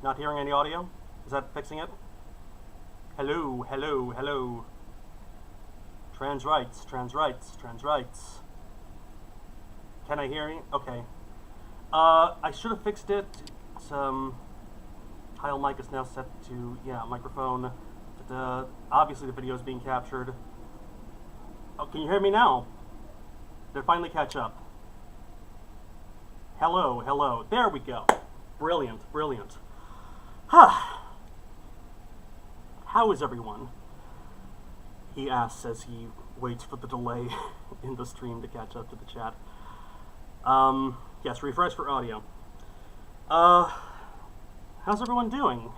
Not hearing any audio? Is that fixing it? Hello, hello, hello. Trans rights, trans rights, trans rights. Can I hear you? Okay. I should have fixed it. It's, tile mic is now set to, microphone. But, obviously the video is being captured. Oh, can you hear me now? Did it finally catch up? Hello, hello. There we go. Brilliant, brilliant. How is everyone? He asks as he waits for the delay in the stream to catch up to the chat. Yes, refresh for audio. How's everyone doing?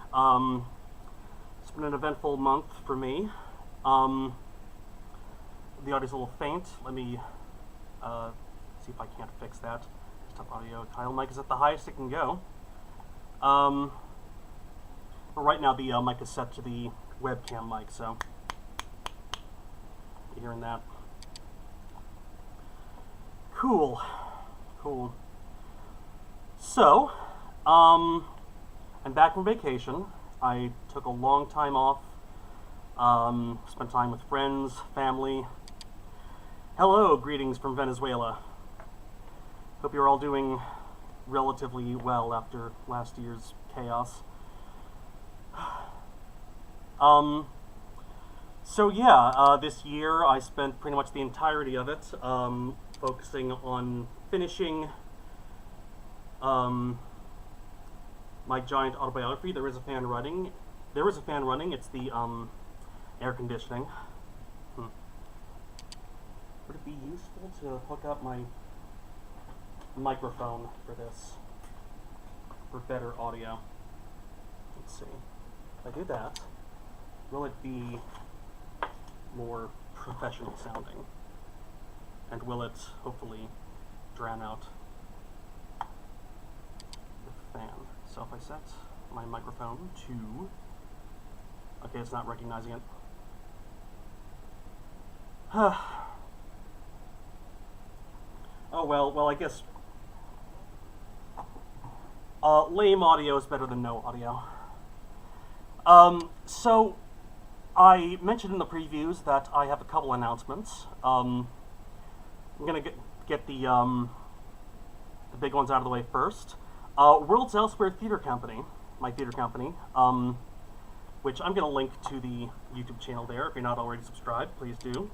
It's been an eventful month for me. The audio's a little faint. Let me see if I can't fix that. Desktop audio. Tile mic is at the highest it can go. But right now the mic is set to the webcam mic, so you're hearing that. Cool. Cool. So, I'm back from vacation. I took a long time off. Spent time with friends, family. Hello, greetings from Venezuela. Hope you're all doing relatively well after last year's chaos. This year I spent pretty much the entirety of it focusing on finishing my giant autobiography. There is a fan running. It's the air conditioning. Would it be useful to hook up my microphone for this for better audio? Let's see. If I do that, will it be more professional sounding? And will it hopefully drown out the fan? So if I set my microphone to... Okay, it's not recognizing it. Oh well, I guess lame audio is better than no audio. So I mentioned in the previews that I have a couple announcements. I'm gonna get the big ones out of the way first. Worlds Elsewhere Theater Company, my theater company, which I'm gonna link to the YouTube channel there. If you're not already subscribed, please do.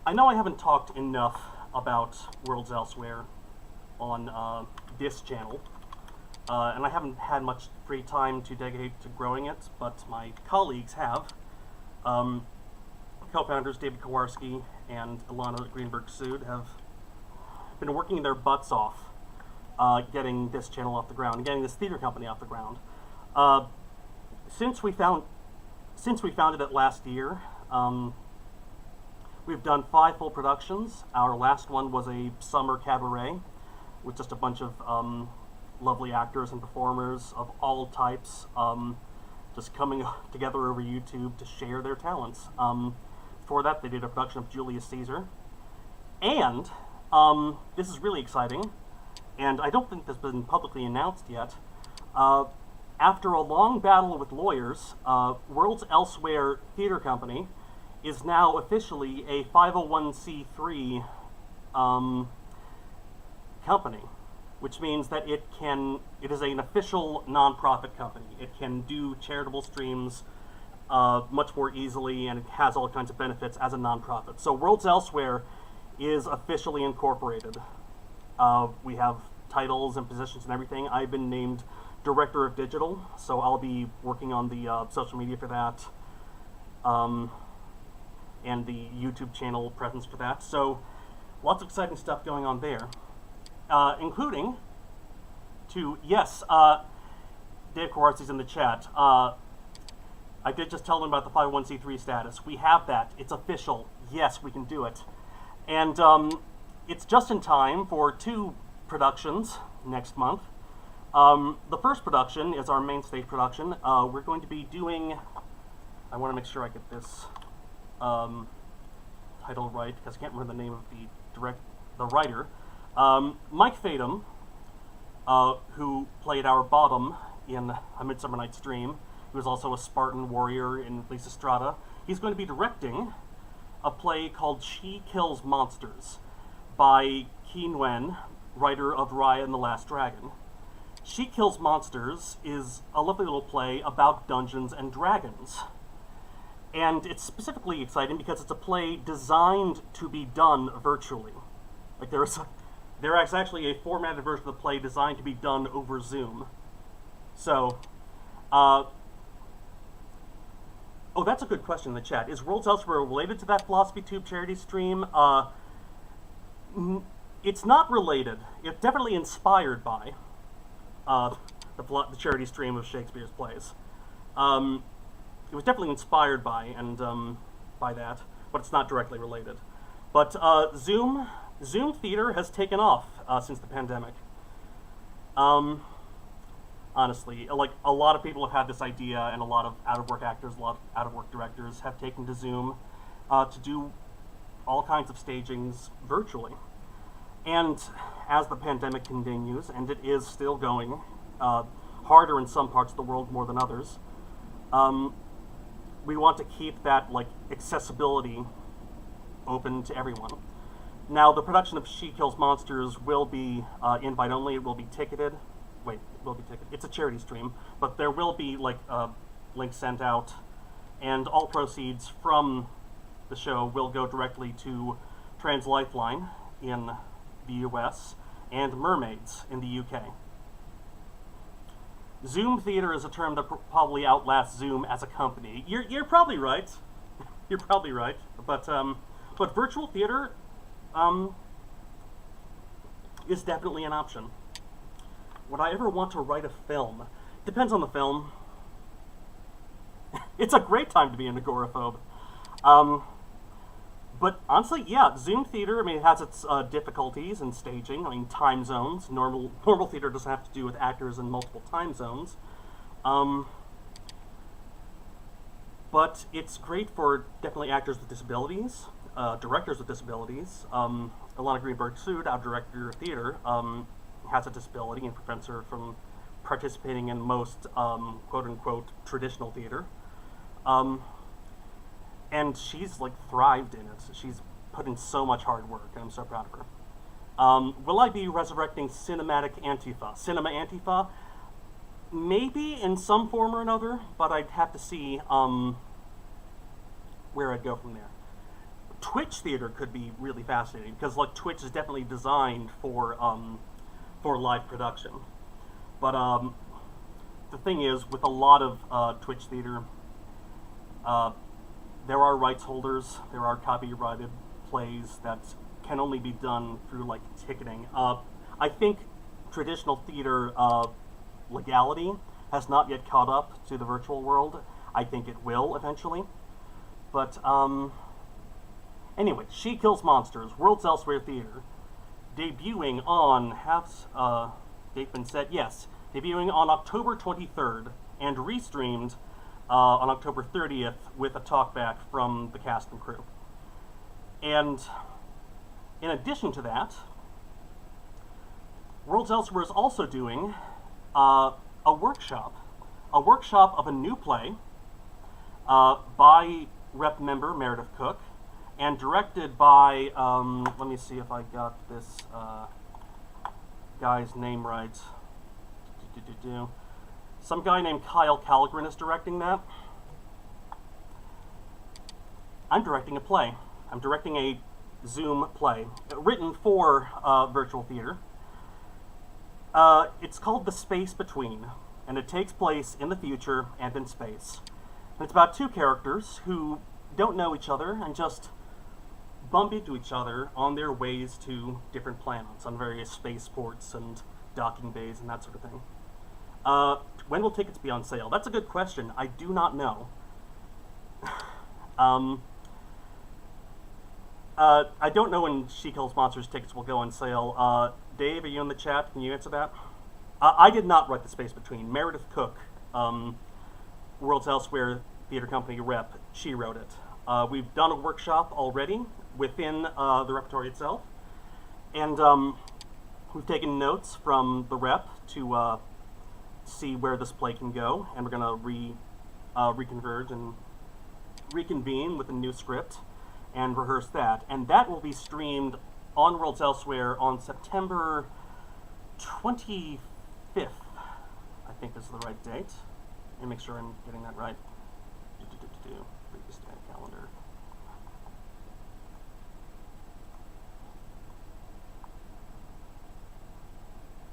I know I haven't talked enough about Worlds Elsewhere on this channel, and I haven't had much free time to dedicate to growing it, but my colleagues have. Co-founders David Kowarski and Ilana Greenberg-Sud have been working their butts off getting this channel off the ground, getting this theater company off the ground. Since we founded it last year, we've done 5 full productions. Our last one was a summer cabaret with just a bunch of lovely actors and performers of all types just coming together over YouTube to share their talents. Before that, they did a production of Julius Caesar. And this is really exciting, and I don't think this has been publicly announced yet. After a long battle with lawyers, Worlds Elsewhere Theater Company is now officially a 501c3 company, which means that it is an official non-profit company. It can do charitable streams much more easily, and it has all kinds of benefits as a non-profit. So Worlds Elsewhere is officially incorporated. We have titles and positions and everything. I've been named Director of Digital, so I'll be working on the social media for that, and the YouTube channel presence for that. So lots of exciting stuff going on there, including Dave Kowarski's in the chat. I did just tell them about the 501c3 status. We have that. It's official. Yes, we can do it. And it's just in time for 2 productions next month. The first production is our main stage production. We're going to be doing... I want to make sure I get this title right, because I can't remember the name of the writer. Mike Fadum who played our Bottom in A Midsummer Night's Dream. He was also a Spartan warrior in Lysistrata. He's going to be directing a play called She Kills Monsters by Qi Nguyen, writer of Raya and the Last Dragon. She Kills Monsters is a lovely little play about Dungeons and Dragons. And it's specifically exciting because it's a play designed to be done virtually. Like there is actually a formatted version of the play designed to be done over Zoom. So, oh, that's a good question in the chat. Is Worlds Elsewhere related to that Philosophy Tube charity stream? It's not related. It's definitely inspired by the charity stream of Shakespeare's plays. It was definitely inspired by and by that, but it's not directly related. But Zoom theater has taken off since the pandemic. Honestly, like a lot of people have had this idea, and a lot of out-of-work actors, a lot of out-of-work directors have taken to Zoom to do all kinds of stagings virtually. And as the pandemic continues, and it is still going harder in some parts of the world more than others, we want to keep that like accessibility open to everyone. Now, the production of She Kills Monsters will be invite only. It will be ticketed. Wait, it will be ticketed. It's a charity stream, but there will be like links sent out, and all proceeds from the show will go directly to Trans Lifeline in the US and Mermaids in the UK. Zoom theater is a term that probably outlasts Zoom as a company. You're probably right. You're probably right. But virtual theater is definitely an option. Would I ever want to write a film? Depends on the film. It's a great time to be an agoraphobe. But honestly, yeah, Zoom theater, I mean, it has its difficulties in staging. I mean, time zones. Normal theater doesn't have to do with actors in multiple time zones. But it's great for definitely actors with disabilities, directors with disabilities. Ilana Greenberg-Sood, our director of theater, has a disability and prevents her from participating in most quote-unquote traditional theater. And she's like thrived in it. She's put in so much hard work, and I'm so proud of her. Will I be resurrecting Cinematic Antifa? Cinema Antifa? Maybe in some form or another, but I'd have to see where I'd go from there. Twitch theater could be really fascinating because like Twitch is definitely designed for live production. But the thing is, with a lot of Twitch theater, there are rights holders, there are copyrighted plays that can only be done through like ticketing. I think traditional theater legality has not yet caught up to the virtual world. I think it will eventually. But anyway, She Kills Monsters, Worlds Elsewhere Theater, debuting on, has date been set? Yes, debuting on October 23rd and restreamed on October 30th with a talkback from the cast and crew. And in addition to that, Worlds Elsewhere is also doing a workshop of a new play by rep member Meredith Cook and directed by, let me see if I got this guy's name right. Some guy named Kyle Calgren is directing that. I'm directing a play. I'm directing a Zoom play written for virtual theater. It's called The Space Between, and it takes place in the future and in space. And it's about two characters who don't know each other and just bump into each other on their ways to different planets, on various spaceports and docking bays and that sort of thing. When will tickets be on sale? That's a good question. I do not know. I don't know when She Kills Monsters tickets will go on sale. Dave, are you in the chat? Can you answer that? I did not write The Space Between. Meredith Cook, Worlds Elsewhere Theater Company rep, she wrote it. We've done a workshop already within the repertory itself. And we've taken notes from the rep to see where this play can go, and we're going to reconverge and reconvene with a new script and rehearse that. And that will be streamed on Worlds Elsewhere on September 25th, I think is the right date. Let me make sure I'm getting that right. Previous day calendar.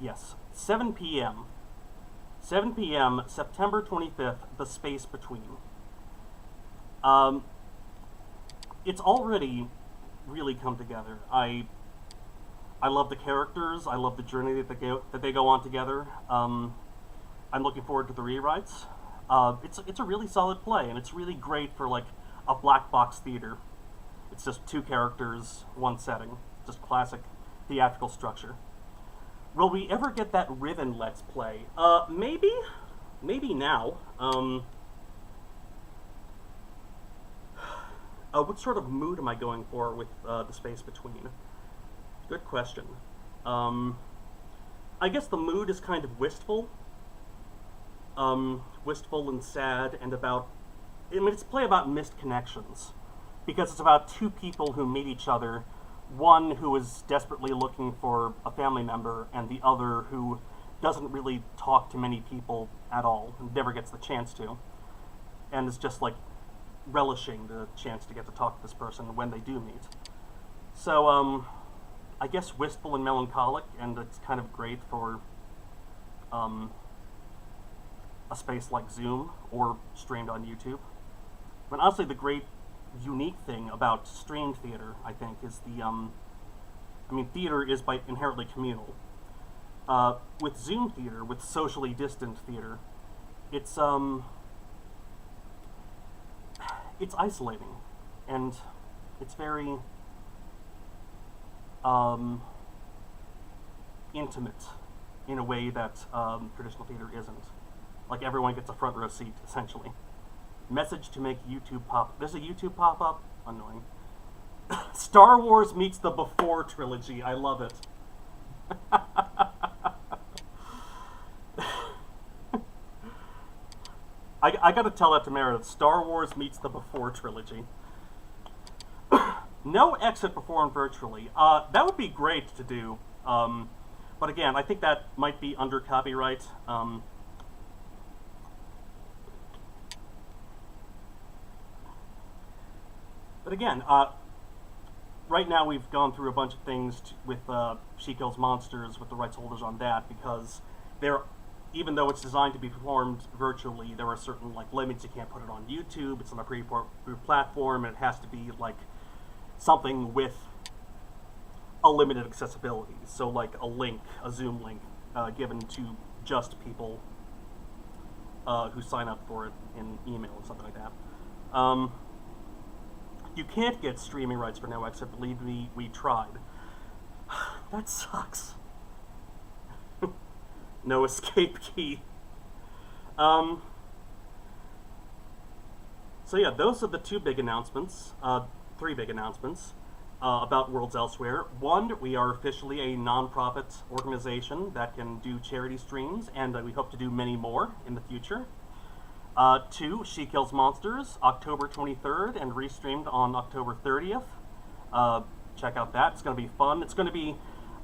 Yes, 7 p.m. 7 p.m., September 25th, The Space Between. It's already really come together. I love the characters. I love the journey that they go on together. I'm looking forward to the rewrites. It's a really solid play, and it's really great for like a black box theater. It's just two characters, one setting. Just classic theatrical structure. Will we ever get that Riven Let's Play? Maybe. Maybe now. What sort of mood am I going for with The Space Between? Good question. I guess the mood is kind of wistful. Wistful and sad, and about... I mean, it's a play about missed connections. Because it's about two people who meet each other, one who is desperately looking for a family member, and the other who doesn't really talk to many people at all, and never gets the chance to, and is just like relishing the chance to get to talk to this person when they do meet. So, I guess wistful and melancholic, and it's kind of great for a space like Zoom or streamed on YouTube. But honestly, the great unique thing about streamed theater, I think, is the, I mean, theater is by inherently communal. With Zoom theater, with socially distant theater, it's isolating, and it's very, intimate in a way that, traditional theater isn't. Like, everyone gets a front row seat, essentially. Message to make YouTube pop. There's a YouTube pop-up? Annoying. Star Wars meets the Before trilogy. I love it. I gotta tell that to Meredith. Star Wars meets the Before trilogy. No exit performed virtually. That would be great to do. But again, I think that might be under copyright. But again, right now we've gone through a bunch of things with She Kills Monsters, with the rights holders on that, because even though it's designed to be performed virtually, there are certain like limits. You can't put it on YouTube. It's on a pre-approved platform, and it has to be like something with a limited accessibility. So like a link, a Zoom link, given to just people who sign up for it in email or something like that. You can't get streaming rights for No Exit. Believe me, we tried. That sucks. No escape key. So yeah, those are the two big announcements, three big announcements about Worlds Elsewhere. One, we are officially a non-profit organization that can do charity streams, and we hope to do many more in the future. Two, She Kills Monsters, October 23rd, and restreamed on October 30th. Check out that. It's going to be fun. It's going to be...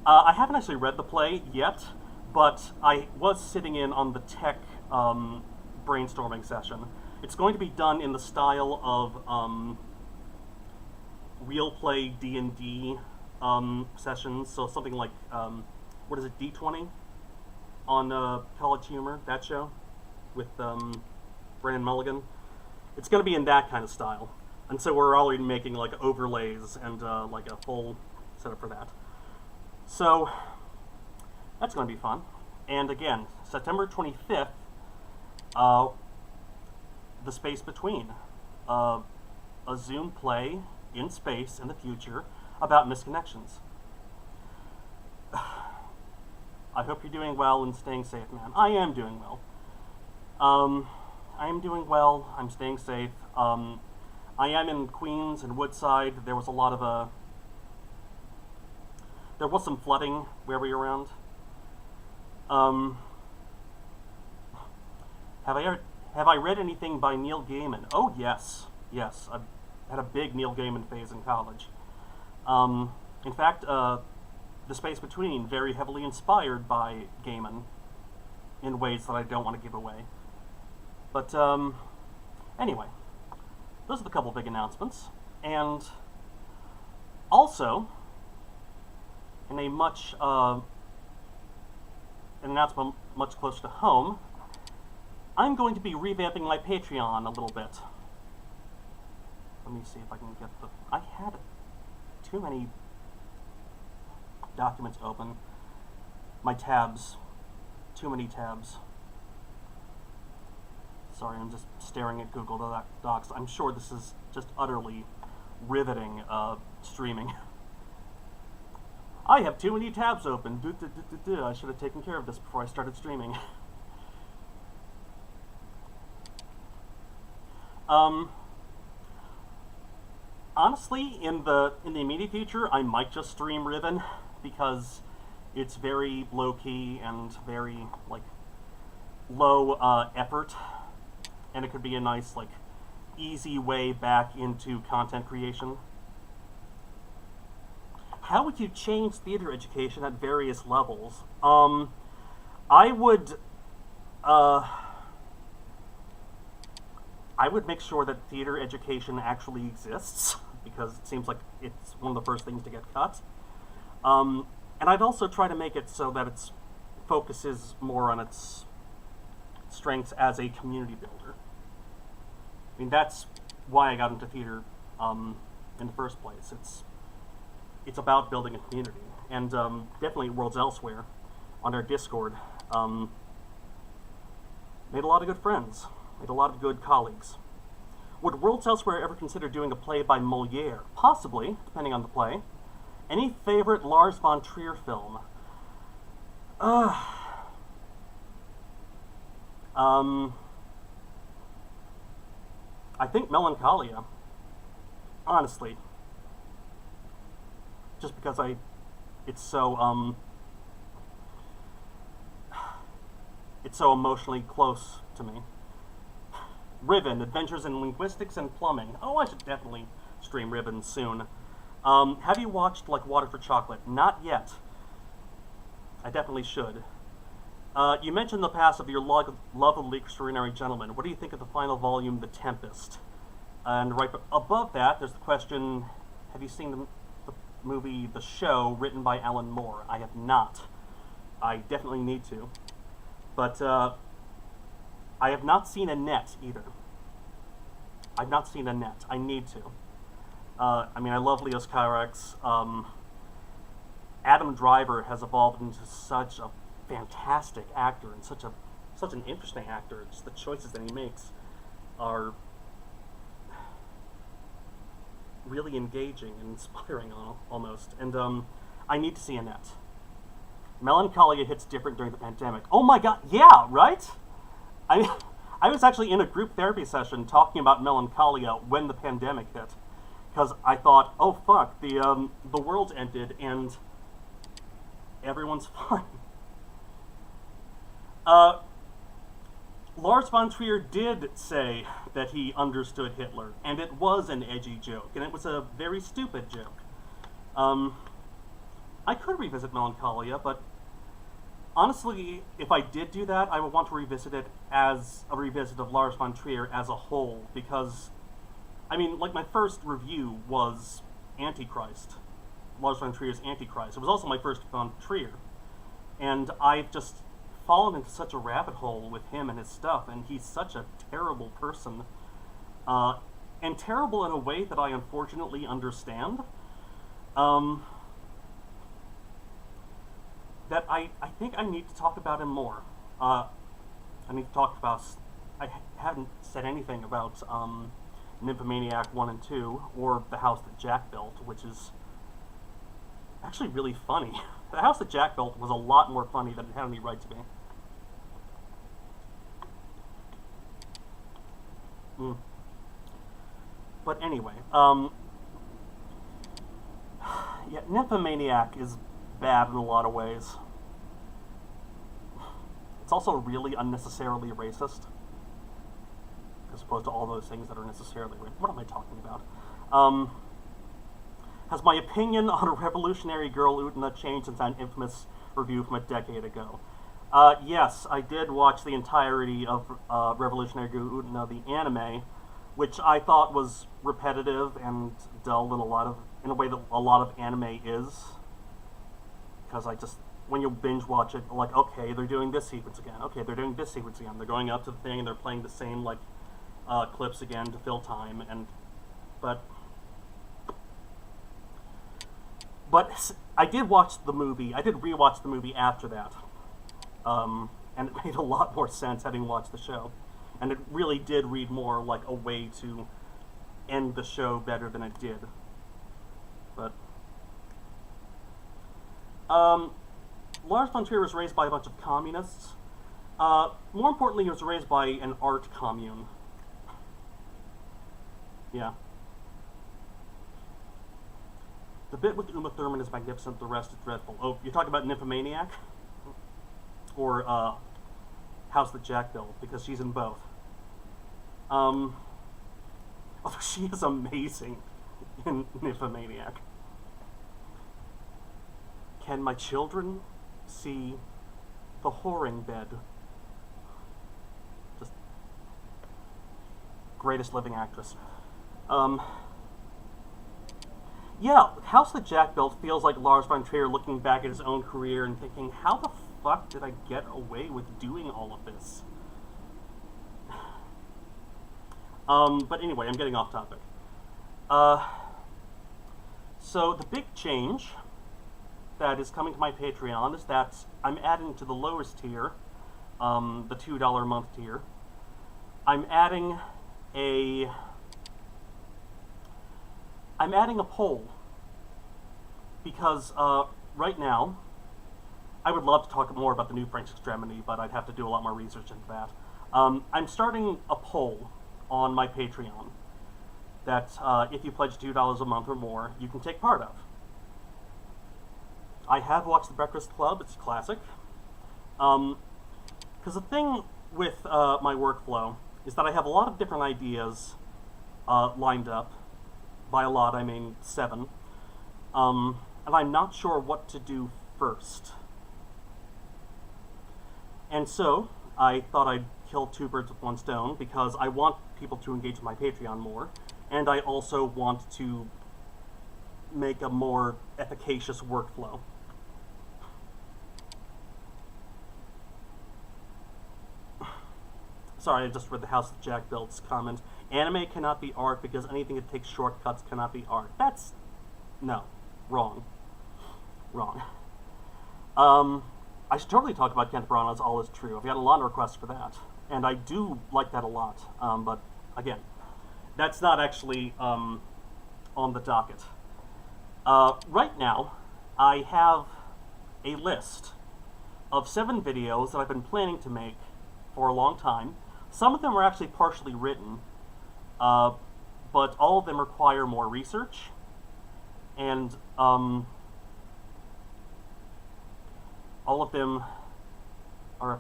I haven't actually read the play yet, but I was sitting in on the tech brainstorming session. It's going to be done in the style of real play D&D sessions, so something like, what is it, D20? On College Humor, that show, with... Brandon Mulligan. It's going to be in that kind of style. And so we're already making like overlays and like a full setup for that. So that's going to be fun. And again, September 25th, The Space Between. A Zoom play in space in the future about misconnections. I hope you're doing well and staying safe, man. I am doing well. I am doing well. I'm staying safe. I am in Queens and Woodside. There was a lot of there was some flooding where we were around. Um, have I read anything by Neil Gaiman? Oh yes, yes. I had a big Neil Gaiman phase in college. In fact, The Space Between very heavily inspired by Gaiman in ways that I don't want to give away. But anyway, those are the couple big announcements, and also in a an announcement much closer to home, I'm going to be revamping my Patreon a little bit. Let me see if I can get the... I had too many documents open. My tabs. Too many tabs. Sorry, I'm just staring at Google Docs. I'm sure this is just utterly riveting streaming. I have too many tabs open. I should have taken care of this before I started streaming. Honestly, in the immediate future, I might just stream Riven because it's very low key and very like low effort, and it could be a nice like easy way back into content creation. How would you change theater education at various levels? I would make sure that theater education actually exists, because it seems like it's one of the first things to get cut. And I'd also try to make it so that it focuses more on its strengths as a community builder. I mean, that's why I got into theater in the first place. It's about building a community, and definitely Worlds Elsewhere on our Discord made a lot of good friends, made a lot of good colleagues. Would Worlds Elsewhere ever consider doing a play by Molière? Possibly, depending on the play. Any favorite Lars von Trier film? I think Melancholia, honestly. Just because it's so emotionally close to me. Riven, Adventures in Linguistics and Plumbing. Oh, I should definitely stream Riven soon. Have you watched, like, Water for Chocolate? Not yet. I definitely should. You mentioned the past of your love of the Extraordinary Gentleman. What do you think of the final volume, The Tempest? And right above that, there's the question, have you seen the movie The Show, written by Alan Moore? I have not. I definitely need to. But, I have not seen Annette, either. I've not seen Annette. I need to. I mean, I love Leos Carax. Adam Driver has evolved into such a fantastic actor and such an interesting actor. Just the choices that he makes are really engaging and inspiring almost. And I need to see Annette. Melancholia hits different during the pandemic. Oh my god, yeah, right? I was actually in a group therapy session talking about Melancholia when the pandemic hit, because I thought, oh fuck, the world ended and everyone's fine. Lars von Trier did say that he understood Hitler, and it was an edgy joke, and it was a very stupid joke. I could revisit Melancholia, but honestly, if I did do that, I would want to revisit it as a revisit of Lars von Trier as a whole, because, I mean, like, my first review was Antichrist, Lars von Trier's Antichrist. It was also my first von Trier, and I've just fallen into such a rabbit hole with him and his stuff, and he's such a terrible person, and terrible in a way that I unfortunately understand. That I think I need to talk about him more. I need to talk about... I haven't said anything about Nymphomaniac 1 and 2, or The House That Jack Built, which is actually really funny. The House That Jack Built was a lot more funny than it had any right to be. But anyway, yeah, Nymphomaniac is bad in a lot of ways. It's also really unnecessarily racist, as opposed to all those things that are necessarily racist. What am I talking about? Has my opinion on a Revolutionary Girl Utena changed since that infamous review from a decade ago? Yes, I did watch the entirety of Revolutionary Girl Utena, the anime, which I thought was repetitive and dull in a way that a lot of anime is. Because when you binge watch it, like, okay, they're doing this sequence again. Okay, they're doing this sequence again. They're going up to the thing and they're playing the same clips again to fill time. But I did watch the movie. I did rewatch the movie after that, and it made a lot more sense having watched the show, and it really did read more like a way to end the show better than it did. But Lars von Trier was raised by a bunch of communists. More importantly, he was raised by an art commune. Yeah. The bit with Uma Thurman is magnificent, the rest is dreadful. Oh, you're talking about Nymphomaniac? Or House That Jack Built, because she's in both. Although she is amazing in Nymphomaniac. Can my children see the whoring bed? Just greatest living actress. Yeah, House That Jack Built feels like Lars von Trier looking back at his own career and thinking, how the fuck did I get away with doing all of this? But anyway, I'm getting off topic. So the big change that is coming to my Patreon is that I'm adding to the lowest tier, the $2 a month tier, I'm adding a poll, because right now, I would love to talk more about the new French Extremity, but I'd have to do a lot more research into that. I'm starting a poll on my Patreon that if you pledge $2 a month or more, you can take part of. I have watched The Breakfast Club, it's a classic. Because the thing with my workflow is that I have a lot of different ideas lined up. By a lot, I mean 7. And I'm not sure what to do first. And so, I thought I'd kill 2 birds with 1 stone, because I want people to engage with my Patreon more, and I also want to make a more efficacious workflow. Sorry, I just read the House of Jack Built's comment. Anime cannot be art because anything that takes shortcuts cannot be art. No. Wrong. Wrong. I should totally talk about Kent Branagh's All Is True. I've got a lot of requests for that. And I do like that a lot. But, again, that's not actually on the docket. Right now, I have a list of 7 videos that I've been planning to make for a long time. Some of them are actually partially written, but all of them require more research, and all of them are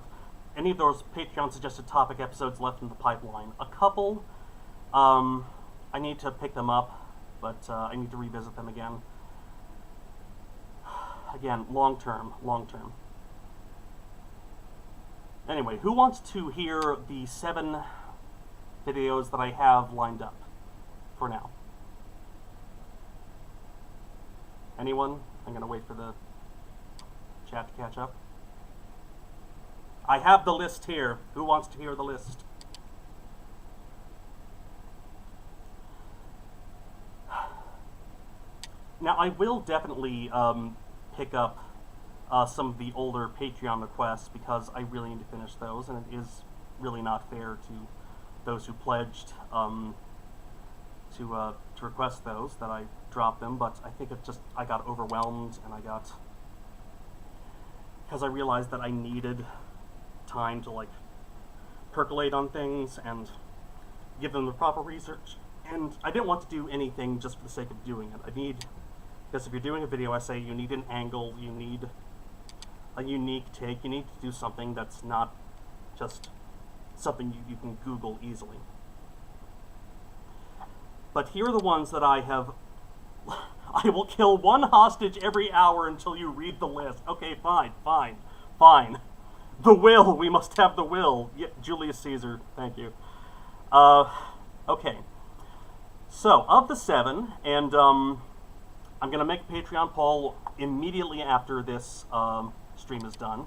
any of those Patreon suggested topic episodes left in the pipeline. A couple, I need to pick them up, but I need to revisit them again. Again, long term. Anyway, who wants to hear the 7 videos that I have lined up for now? Anyone? I'm going to wait for the chat to catch up. I have the list here. Who wants to hear the list? Now, I will definitely pick up some of the older Patreon requests, because I really need to finish those, and it is really not fair to those who pledged to request those that I dropped them. But I think I got overwhelmed, and because I realized that I needed time to percolate on things and give them the proper research, and I didn't want to do anything just for the sake of doing it. I need Because if you're doing a video essay, you need an angle, you need a unique take, you need to do something that's not just something you can Google easily. But here are the ones that I have. I will kill one hostage every hour until you read the list. Okay, fine. The will, we must have the will. Yeah, Julius Caesar, thank you. Okay. So, of the 7, and I'm going to make a Patreon poll immediately after this stream is done.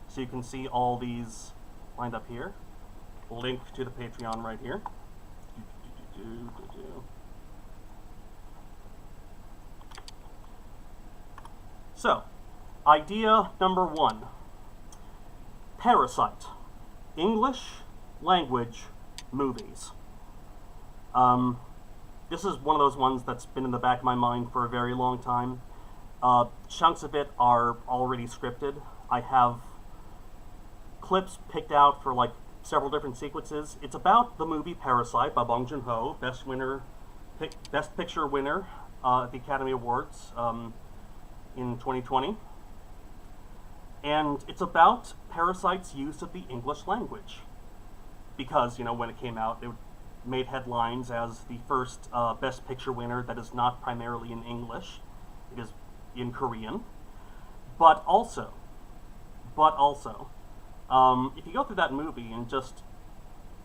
So you can see all these lined up here. Link to the Patreon right here. So, idea number 1. Parasite. English language movies. This is one of those ones that's been in the back of my mind for a very long time. Chunks of it are already scripted. I have clips picked out for like several different sequences. It's about the movie Parasite by Bong Joon-ho, Best Picture winner at the Academy Awards in 2020. And it's about Parasite's use of the English language. Because, you know, when it came out, it made headlines as the first Best Picture winner that is not primarily in English. It is in Korean. But also, if you go through that movie and just,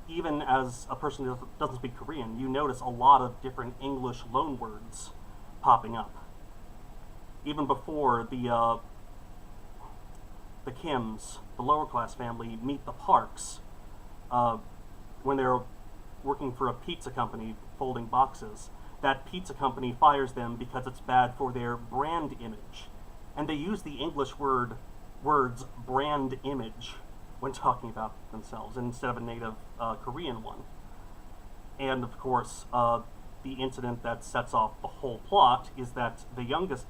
even as a person who doesn't speak Korean, you notice a lot of different English loanwords popping up. Even before the Kims, the lower class family, meet the Parks, when they're working for a pizza company folding boxes, that pizza company fires them because it's bad for their brand image. And they use the English words brand image when talking about themselves instead of a native Korean one. And of course, the incident that sets off the whole plot is that the youngest,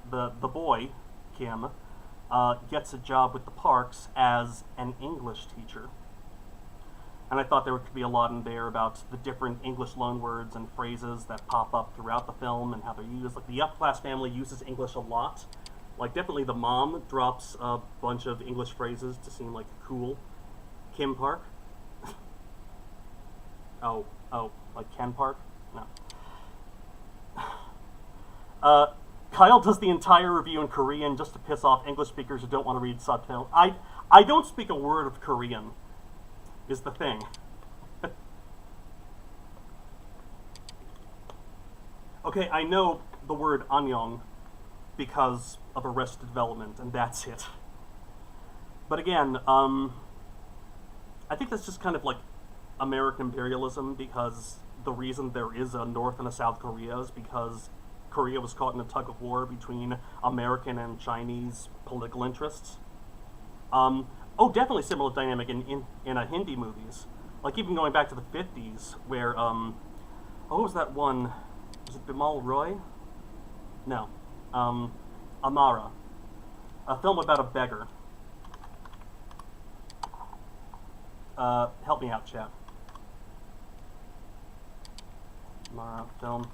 the boy, Kim, gets a job with the Parks as an English teacher. And I thought there could be a lot in there about the different English loanwords and phrases that pop up throughout the film and how they're used. Like, the upper-class family uses English a lot. Like, definitely the mom drops a bunch of English phrases to seem, like, cool. Kim Park? oh, like Ken Park? No. Kyle does the entire review in Korean just to piss off English speakers who don't want to read subtitles. I don't speak a word of Korean, is the thing. Okay, I know the word annyeong because of Arrested Development, and that's it. But again, I think that's just kind of like American imperialism, because the reason there is a North and a South Korea is because Korea was caught in a tug of war between American and Chinese political interests. Oh, definitely similar dynamic in Hindi movies. Like, even going back to the 50s, where, what was that one? Was it Bimal Roy? No. Amara. A film about a beggar. Help me out, chat. Amara film.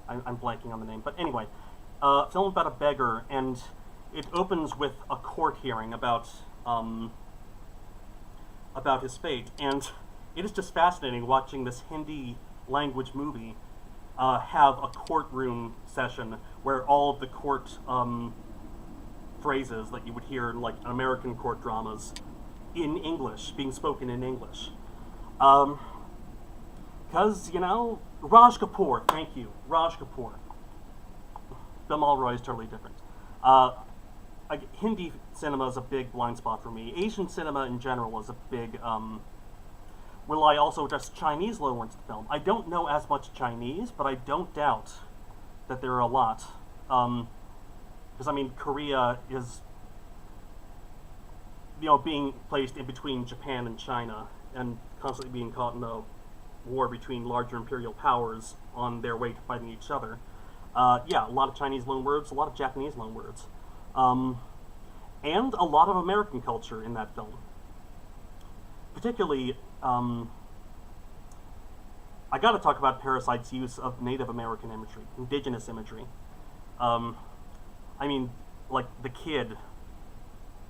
I'm blanking on the name, but anyway. Film about a beggar, and it opens with a court hearing about his fate, and it is just fascinating watching this Hindi language movie have a courtroom session where all of the court phrases that you would hear in like American court dramas in English, being spoken in English. Because, you know, Raj Kapoor, thank you, Raj Kapoor. Bimal Roy is totally different. Hindi cinema is a big blind spot for me. Asian cinema in general is a big, will I also address Chinese loanwords in the film? I don't know as much Chinese, but I don't doubt that there are a lot. Because, I mean, Korea is, you know, being placed in between Japan and China, and constantly being caught in a war between larger imperial powers on their way to fighting each other. Yeah, a lot of Chinese loanwords, a lot of Japanese loanwords. And a lot of American culture in that film. Particularly, I gotta talk about Parasite's use of Native American imagery, indigenous imagery. Um, I mean, like the kid,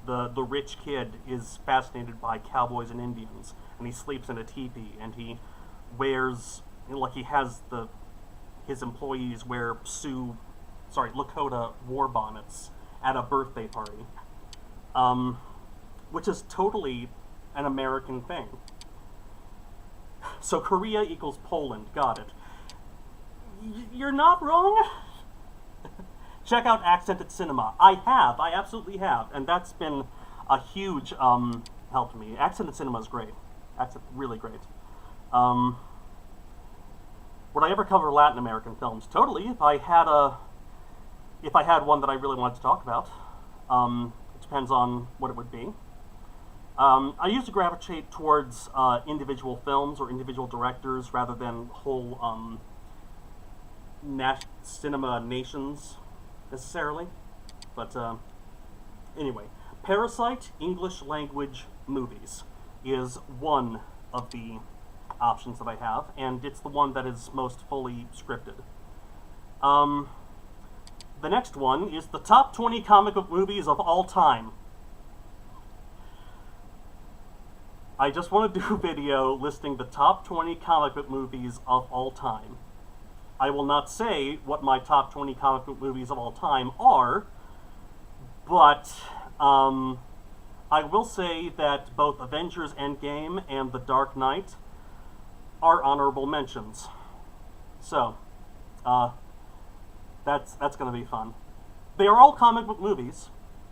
the rich kid is fascinated by cowboys and Indians, and he sleeps in a teepee, and he wears, like he has his employees wear Lakota war bonnets at a birthday party, which is totally an American thing. So Korea equals Poland, got it. You're not wrong. Check out Accented Cinema. I absolutely have, and that's been a huge help to me. Accented Cinema is great. That's really great. Would I ever cover Latin American films? Totally. If I had one that I really wanted to talk about. It depends on what it would be. I usually gravitate towards individual films or individual directors rather than whole cinema nations necessarily. But anyway, Parasite English language movies is one of the options that I have, and it's the one that is most fully scripted. The next one is the top 20 comic book movies of all time. I just want to do a video listing the top 20 comic book movies of all time. I will not say what my top 20 comic book movies of all time are, but I will say that both Avengers Endgame and The Dark Knight are honorable mentions. So, that's going to be fun. They are all comic book movies.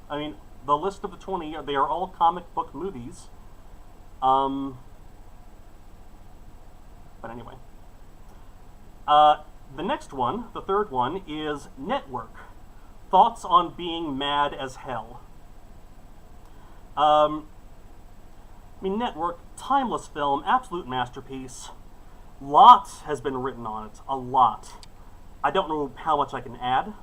I mean, the list of the 20, they are all comic book movies. But anyway. The next one, the third one, is Network. Thoughts on being mad as hell. I mean, Network, timeless film, absolute masterpiece. Lots has been written on it, a lot. I don't know how much I can add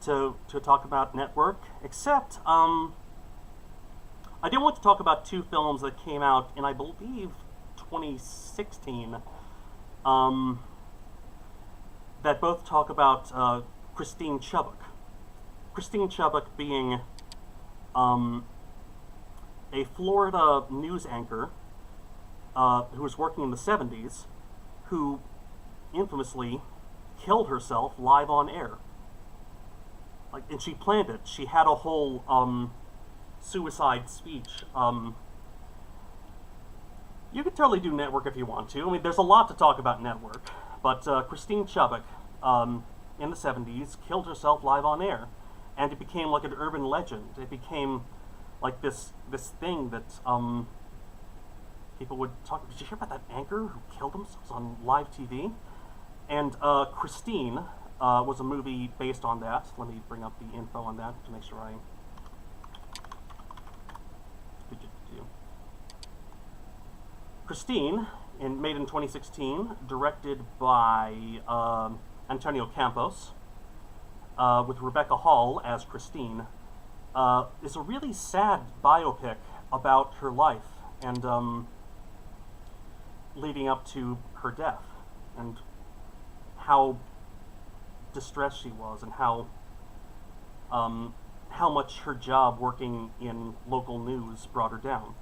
to talk about Network, except I do want to talk about two films that came out in, I believe, 2016, that both talk about Christine Chubbuck. Christine Chubbuck being a Florida news anchor who was working in the 70s, who infamously killed herself live on air. And she planned it. She had a whole suicide speech. You could totally do Network if you want to. I mean, there's a lot to talk about Network. But Christine Chubbuck, in the 70s, killed herself live on air. And it became like an urban legend. It became like this thing that people would talk. Did you hear about that anchor who killed themselves on live TV? And Christine was a movie based on that. Let me bring up the info on that to make sure I... Christine, made in 2016, directed by Antonio Campos, with Rebecca Hall as Christine, is a really sad biopic about her life and leading up to her death, and how distressed she was, and how much her job working in local news brought her down.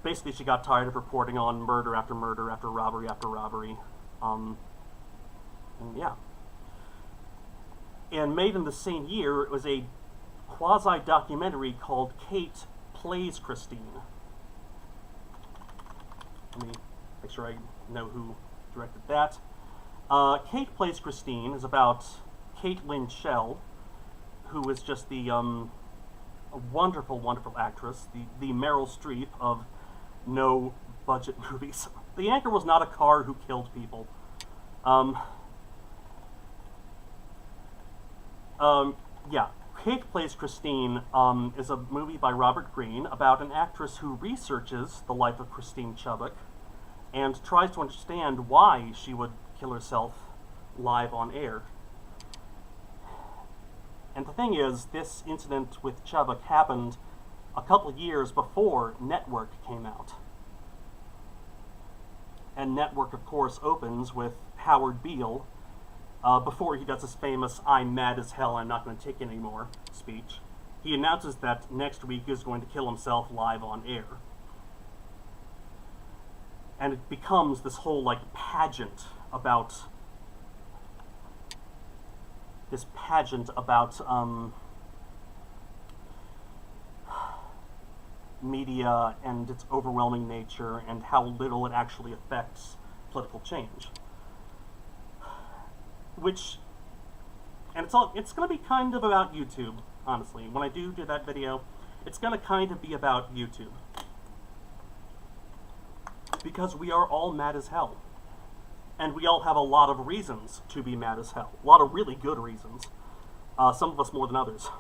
Basically, she got tired of reporting on murder after murder after robbery. And yeah. And made in the same year, it was a quasi-documentary called Kate Plays Christine. Let me make sure I know who directed that. Kate Plays Christine is about Caitlin Schell, who is just the a wonderful, wonderful actress, the Meryl Streep of no-budget movies. The anchor was not a car who killed people. Yeah, Kate Plays Christine is a movie by Robert Greene about an actress who researches the life of Christine Chubbuck and tries to understand why she would kill herself live on air. And the thing is, this incident with Chubbuck happened a couple years before Network came out. And Network, of course, opens with Howard Beale, before he does his famous "I'm mad as hell, I'm not going to take it anymore" speech. He announces that next week he's going to kill himself live on air. And it becomes this whole, like, pageant about media and its overwhelming nature and how little it actually affects political change. And it's going to be kind of about YouTube, honestly. When I do that video, it's going to kind of be about YouTube. Because we are all mad as hell. And we all have a lot of reasons to be mad as hell. A lot of really good reasons. Some of us more than others.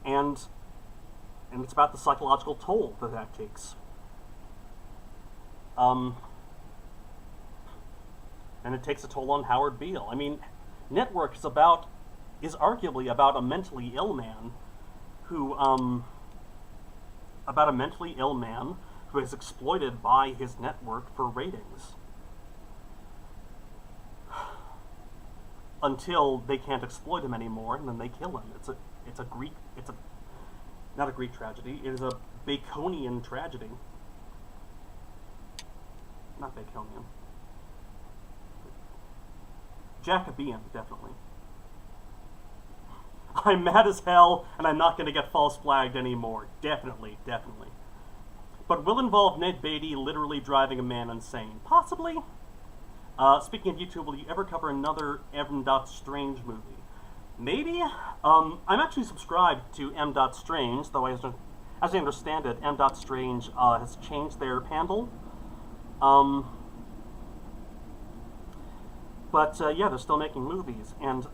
And it's about the psychological toll that takes. And it takes a toll on Howard Beale. I mean, Network is arguably about a mentally ill man who is exploited by his network for ratings. Until they can't exploit him anymore, and then they kill him. Not a Greek tragedy, it is a Baconian tragedy. Not Baconian. Jacobean, definitely. I'm mad as hell, and I'm not going to get false flagged anymore. Definitely, definitely. But will involve Ned Beatty literally driving a man insane. Possibly. Speaking of YouTube, will you ever cover another M. Strange movie? Maybe. I'm actually subscribed to M. Strange, though as I understand it, M. Strange has changed their handle. But yeah, they're still making movies, and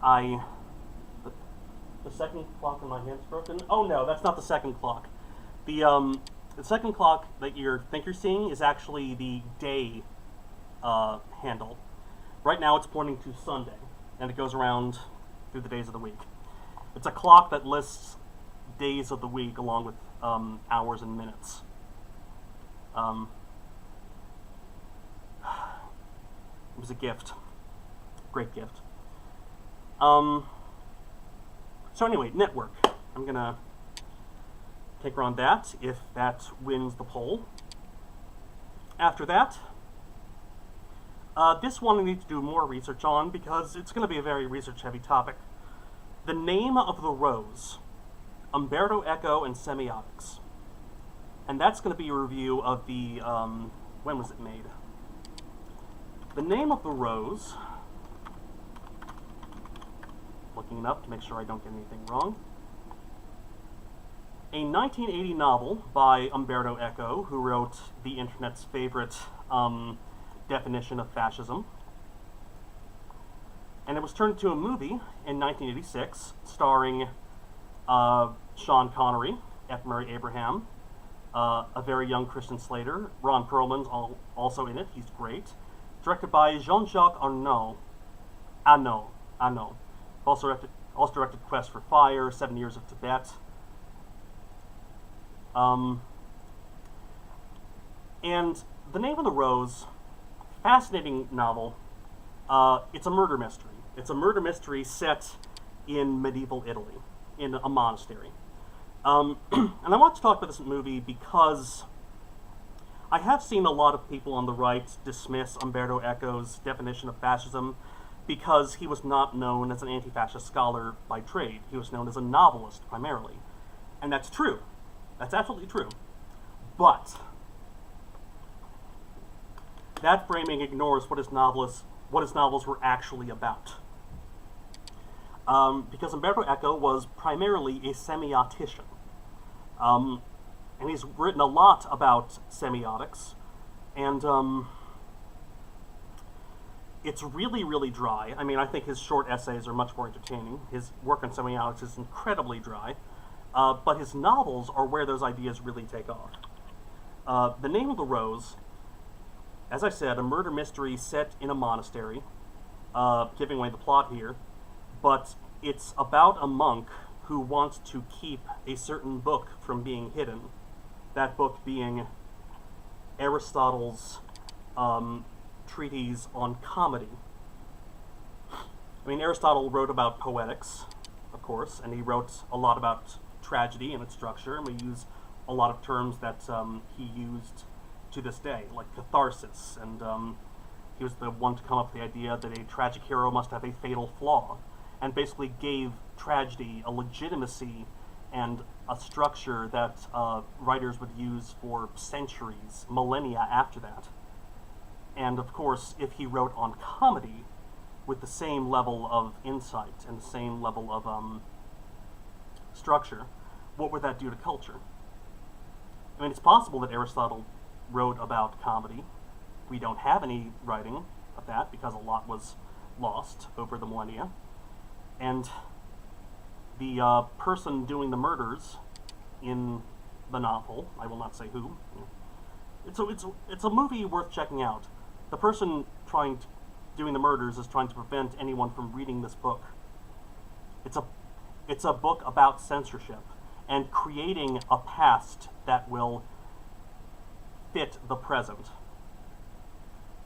the second clock in my hand's broken. Oh no, that's not the second clock. The second clock that you think you're seeing is actually the day handle. Right now it's pointing to Sunday, and it goes around through the days of the week. It's a clock that lists days of the week along with hours and minutes. It was a gift. Great gift. So anyway, Network. I'm gonna take her on that, if that wins the poll. After that, this one I need to do more research on because it's going to be a very research-heavy topic. The Name of the Rose, Umberto Eco and Semiotics. And that's going to be a review of the, when was it made? The Name of the Rose, looking it up to make sure I don't get anything wrong. A 1980 novel by Umberto Eco, who wrote the internet's favorite definition of fascism. And it was turned into a movie in 1986, starring Sean Connery, F. Murray Abraham, a very young Christian Slater. Ron Perlman's also in it. He's great. Directed by Jean-Jacques Annaud. Also directed Quest for Fire, 7 Years of Tibet. And The Name of the Rose, fascinating novel. It's a murder mystery. It's a murder mystery set in medieval Italy, in a monastery. And I want to talk about this movie because I have seen a lot of people on the right dismiss Umberto Eco's definition of fascism because he was not known as an anti-fascist scholar by trade. He was known as a novelist, primarily. And that's true. That's absolutely true. But that framing ignores what his novels were actually about. Because Umberto Eco was primarily a semiotician. And he's written a lot about semiotics. And it's really, really dry. I mean, I think his short essays are much more entertaining. His work on semiotics is incredibly dry. But his novels are where those ideas really take off. The Name of the Rose, as I said, a murder mystery set in a monastery, giving away the plot here, but it's about a monk who wants to keep a certain book from being hidden. That book being Aristotle's treatise on comedy. I mean, Aristotle wrote about poetics, of course, and he wrote a lot about tragedy and its structure, and we use a lot of terms that he used to this day, like catharsis, and he was the one to come up with the idea that a tragic hero must have a fatal flaw, and basically gave tragedy a legitimacy and a structure that writers would use for centuries, millennia after that. And of course, if he wrote on comedy with the same level of insight and the same level of structure, what would that do to culture? I mean, it's possible that Aristotle wrote about comedy. We don't have any writing of that because a lot was lost over the millennia. And the person doing the murders in the novel, I will not say who, it's a movie worth checking out. The person doing the murders is trying to prevent anyone from reading this book. It's a book about censorship and creating a past that will fit the present.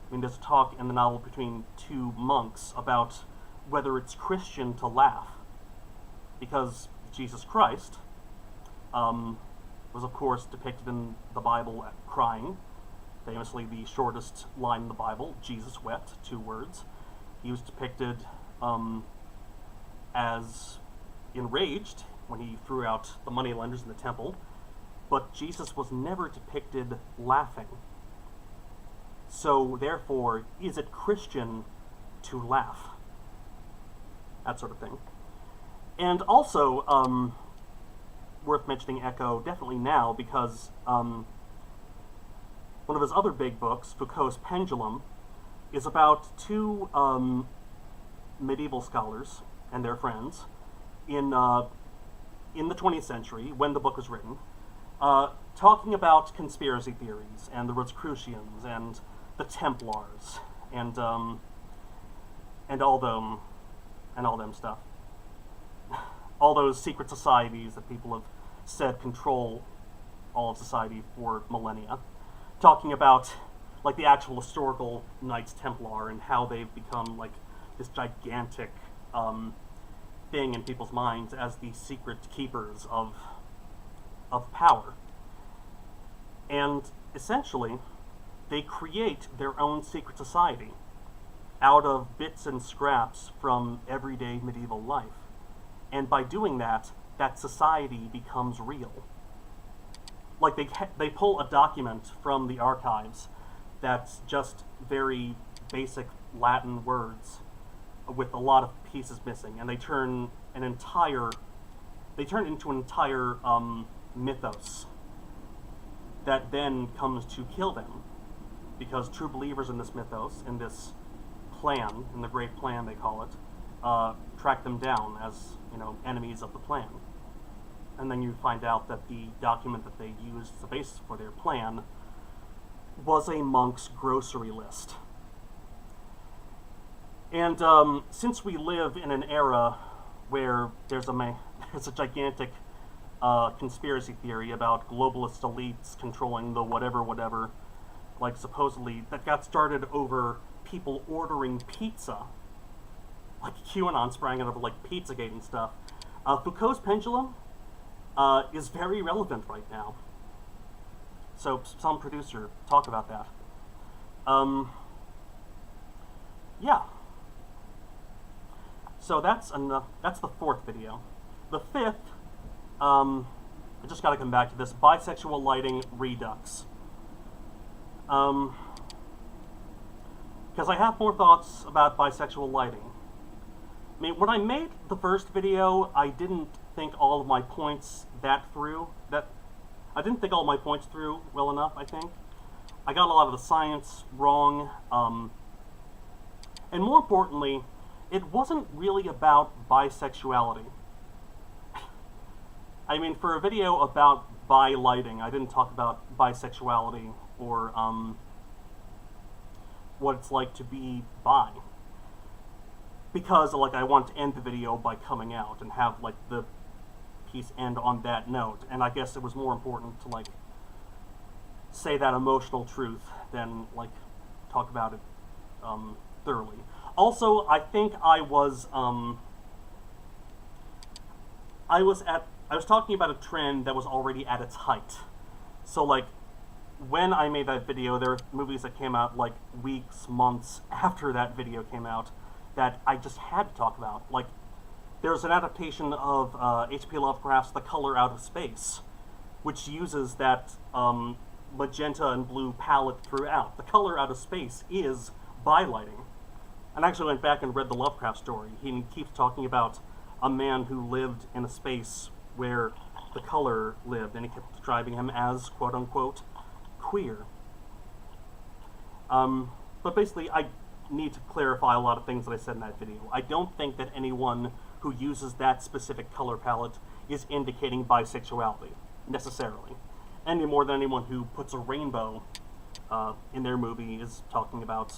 I mean, there's a talk in the novel between two monks about whether it's Christian to laugh, because Jesus Christ was, of course, depicted in the Bible crying. Famously, the shortest line in the Bible, Jesus wept, 2 words. He was depicted as enraged when he threw out the moneylenders in the temple, but Jesus was never depicted laughing. So, therefore, is it Christian to laugh? That sort of thing. And also, worth mentioning Eco definitely now, because one of his other big books, Foucault's Pendulum, is about 2 medieval scholars and their friends in the 20th century, when the book was written, talking about conspiracy theories and the Rosicrucians and the Templars and all them stuff. All those secret societies that people have said control all of society for millennia. Talking about like the actual historical Knights Templar and how they've become like this gigantic thing in people's minds as the secret keepers of power. And essentially, they create their own secret society out of bits and scraps from everyday medieval life. And by doing that, that society becomes real. Like they pull a document from the archives that's just very basic Latin words with a lot of pieces missing, and they turn into an entire mythos that then comes to kill them, because true believers in this mythos, in this plan, in the Great Plan they call it, track them down as, enemies of the plan. And then you find out that the document that they used as the basis for their plan was a monk's grocery list. And since we live in an era where there's a gigantic conspiracy theory about globalist elites controlling the whatever, like supposedly, that got started over people ordering pizza. Like QAnon sprang out of like Pizzagate and stuff. Foucault's Pendulum is very relevant right now. So some producer talk about that. Yeah. So that's the 4th video. The 5th, I just gotta come back to this, bisexual lighting redux. Because I have more thoughts about bisexual lighting. I mean, when I made the first video, I didn't think all of my points through well enough, I think. I got a lot of the science wrong, and more importantly, it wasn't really about bisexuality. I mean, for a video about bi lighting, I didn't talk about bisexuality or what it's like to be bi. Because, like, I want to end the video by coming out and have, like, the piece end on that note. And I guess it was more important to, like, say that emotional truth than, like, talk about it thoroughly. Also, I think I was talking about a trend that was already at its height. So like, when I made that video, there were movies that came out like weeks, months after that video came out that I just had to talk about. Like, there's an adaptation of H.P. Lovecraft's The Color Out of Space, which uses that magenta and blue palette throughout. The color out of space is bylighting. And I actually went back and read the Lovecraft story. He keeps talking about a man who lived in a space where the color lived, and he kept describing him as, quote-unquote, queer. But basically, I need to clarify a lot of things that I said in that video. I don't think that anyone who uses that specific color palette is indicating bisexuality, necessarily. Any more than anyone who puts a rainbow in their movie is talking about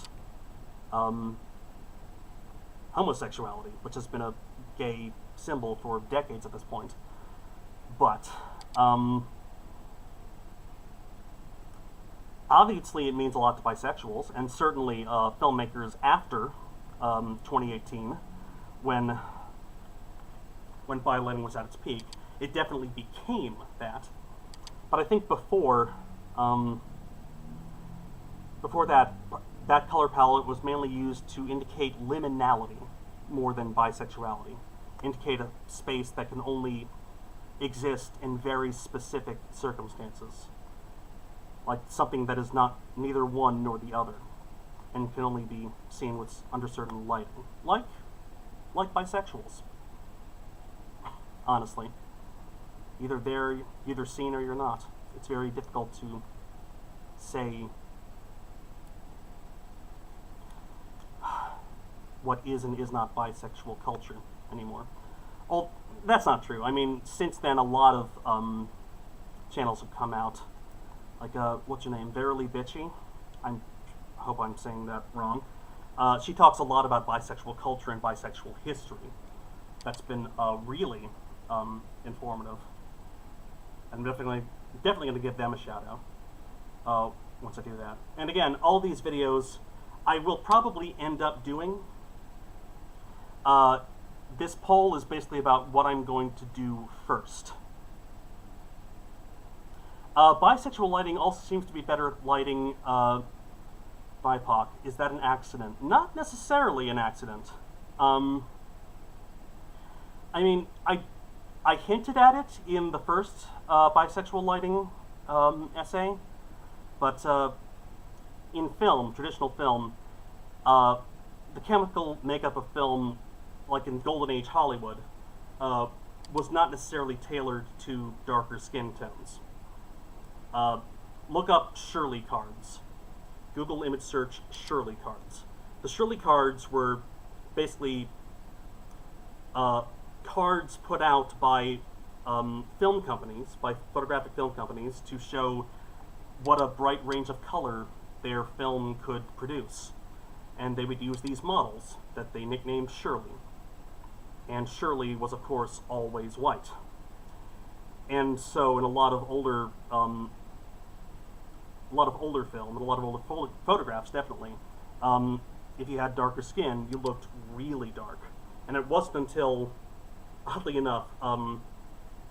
homosexuality, which has been a gay symbol for decades at this point. But obviously it means a lot to bisexuals, and certainly filmmakers after 2018, when bylighting was at its peak, it definitely became that. But I think before that color palette was mainly used to indicate liminality more than bisexuality, indicate a space that can only exist in very specific circumstances, like something that is not neither one nor the other, and can only be seen under certain lighting, like bisexuals. Honestly, either seen or you're not. It's very difficult to say what is and is not bisexual culture anymore. Well, that's not true. I mean, since then, a lot of channels have come out. Like, what's your name? Verily Bitchy? I hope I'm saying that wrong. She talks a lot about bisexual culture and bisexual history. That's been really informative. I'm definitely going to give them a shout out once I do that. And again, all these videos I will probably end up doing. This poll is basically about what I'm going to do first. Bisexual lighting also seems to be better at lighting BIPOC. Is that an accident? Not necessarily an accident. I mean, I hinted at it in the first bisexual lighting essay, but in film, traditional film, the chemical makeup of film, like in Golden Age Hollywood, was not necessarily tailored to darker skin tones. Look up Shirley cards. Google image search Shirley cards. The Shirley cards were basically cards put out by film companies, by photographic film companies, to show what a bright range of color their film could produce. And they would use these models that they nicknamed Shirley. And Shirley was, of course, always white. And so in a lot of older film and a lot of older photographs, definitely, if you had darker skin, you looked really dark. And it wasn't until, oddly enough,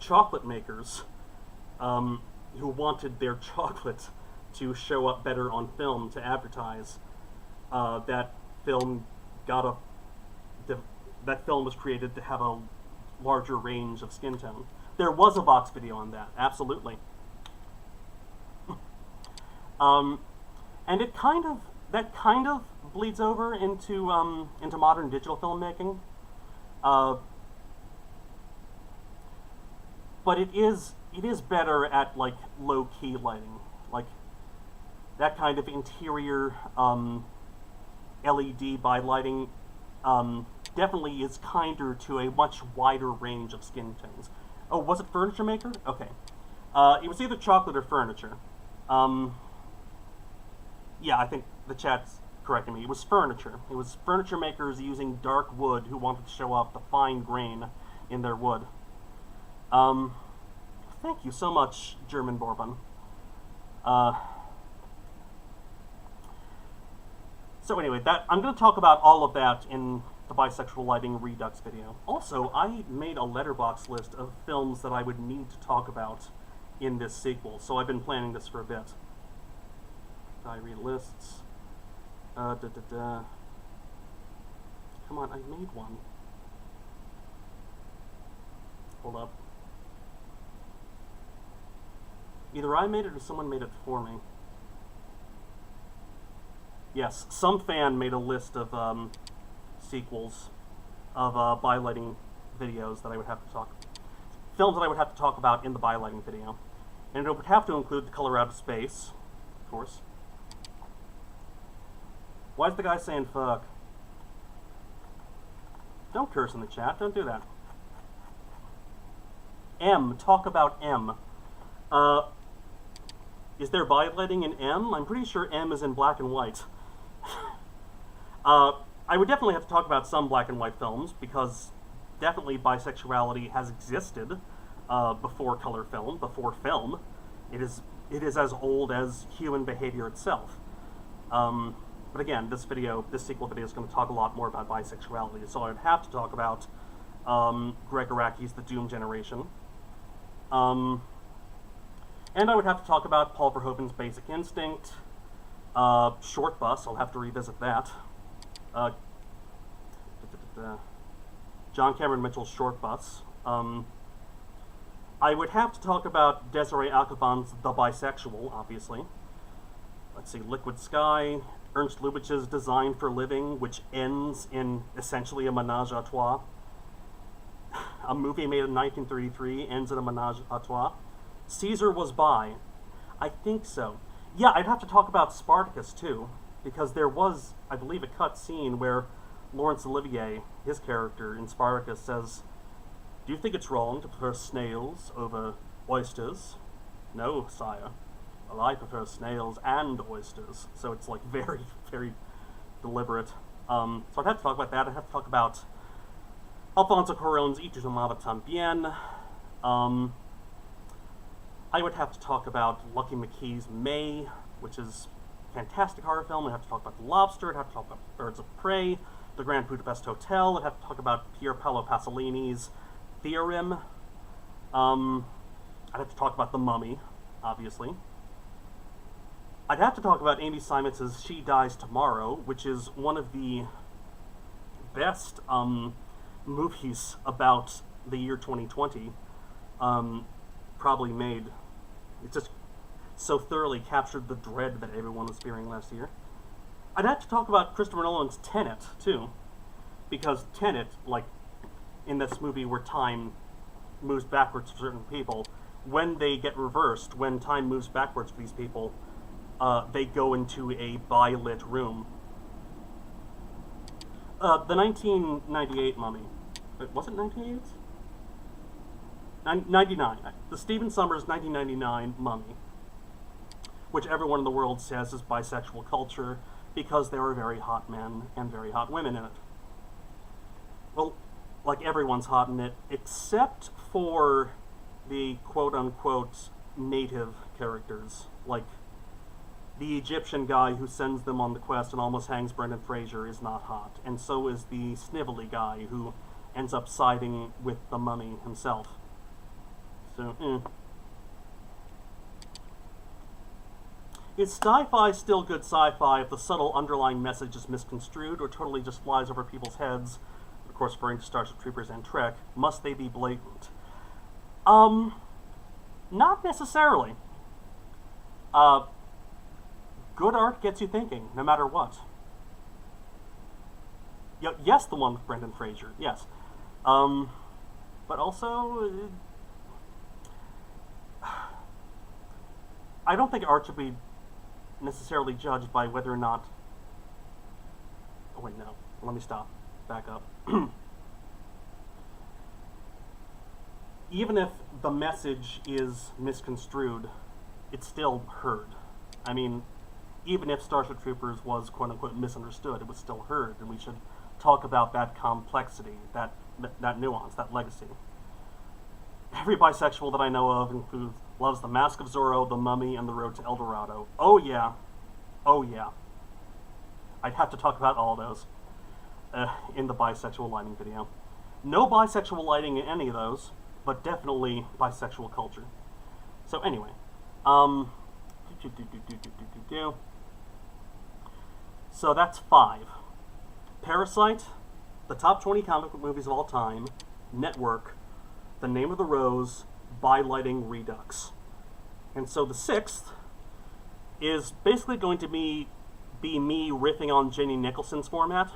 chocolate makers who wanted their chocolate to show up better on film to advertise, that film was created to have a larger range of skin tone. There was a Vox video on that, absolutely. And that kind of bleeds over into modern digital filmmaking. But it is better at like low key lighting, like that kind of interior LED by lighting. Definitely is kinder to a much wider range of skin tones. Oh, was it Furniture Maker? Okay. It was either chocolate or furniture. Yeah, I think the chat's correcting me. It was furniture. It was furniture makers using dark wood who wanted to show off the fine grain in their wood. Thank you so much, German Bourbon. So anyway, I'm going to talk about all of that in the Bisexual Lighting Redux video. Also, I made a letterbox list of films that I would need to talk about in this sequel, so I've been planning this for a bit. Diary lists. Come on, I made one. Hold up. Either I made it or someone made it for me. Yes, some fan made a list of sequels of bylighting videos that I would have to films that I would have to talk about in the bylighting video. And it would have to include The Color Out of Space, of course. Why is the guy saying fuck? Don't curse in the chat, don't do that. M, talk about M. Is there bylighting in M? I'm pretty sure M is in black and white. I would definitely have to talk about some black and white films, because definitely bisexuality has existed before color film, before film. It is as old as human behavior itself. But again, this sequel video is going to talk a lot more about bisexuality, so I would have to talk about Gregg Araki's The Doom Generation. And I would have to talk about Paul Verhoeven's Basic Instinct, Short Bus, I'll have to revisit that. John Cameron Mitchell's Short Bus. I would have to talk about Desiree Akhavan's The Bisexual, obviously. Let's see, Liquid Sky, Ernst Lubitsch's Design for Living, which ends in essentially a menage a trois. A movie made in 1933 ends in a menage a trois. Caesar Was Bi. I think so. Yeah, I'd have to talk about Spartacus, too, because there was, I believe, a cut scene where Laurence Olivier, his character in Spartacus, says, "Do you think it's wrong to prefer snails over oysters?" "No, sire. Well, I prefer snails and oysters." So it's like very, very deliberate. So I'd have to talk about that. I'd have to talk about Alfonso Cuarón's Y Tu Amaba Tambien. I would have to talk about Lucky McKee's May, which is a fantastic horror film. I'd have to talk about The Lobster. I'd have to talk about Birds of Prey, The Grand Budapest Hotel. I'd have to talk about Pier Paolo Pasolini's Theorem. I'd have to talk about The Mummy, obviously. I'd have to talk about Amy Seimetz's She Dies Tomorrow, which is one of the best movies about the year 2020 probably made. It just so thoroughly captured the dread that everyone was fearing last year. I'd have to talk about Christopher Nolan's Tenet, too, because Tenet, like in this movie where time moves backwards for certain people, when they get reversed, when time moves backwards for these people, they go into a by-lit room. The 1998 Mummy. Wait, was it 1998? 99. The Stephen Sommers 1999 Mummy, which everyone in the world says is bisexual culture because there are very hot men and very hot women in it. Well, like everyone's hot in it, except for the quote-unquote native characters, like the Egyptian guy who sends them on the quest and almost hangs Brendan Fraser is not hot, and so is the snivelly guy who ends up siding with the mummy himself. So, Is sci-fi still good sci-fi if the subtle underlying message is misconstrued or totally just flies over people's heads? Of course, referring to Starship Troopers and Trek. Must they be blatant? Not necessarily. Good art gets you thinking, no matter what. Yes, the one with Brendan Fraser, yes. But also, I don't think art should be necessarily judged by whether or not... Oh wait, no. Let me stop. Back up. Even if the message is misconstrued, it's still heard. I mean, even if Starship Troopers was quote-unquote misunderstood, it was still heard, and we should talk about that complexity, that nuance, that legacy. Every bisexual that I know of loves The Mask of Zorro, The Mummy, and The Road to El Dorado. Oh yeah. Oh yeah. I'd have to talk about all those in the bisexual lighting video. No bisexual lighting in any of those, but definitely bisexual culture. So anyway, so that's 5. Parasite, the top 20 comic book movies of all time, Network, The Name of the Rose, By Lighting Redux. And so the 6th is basically going to be me riffing on Jenny Nicholson's format,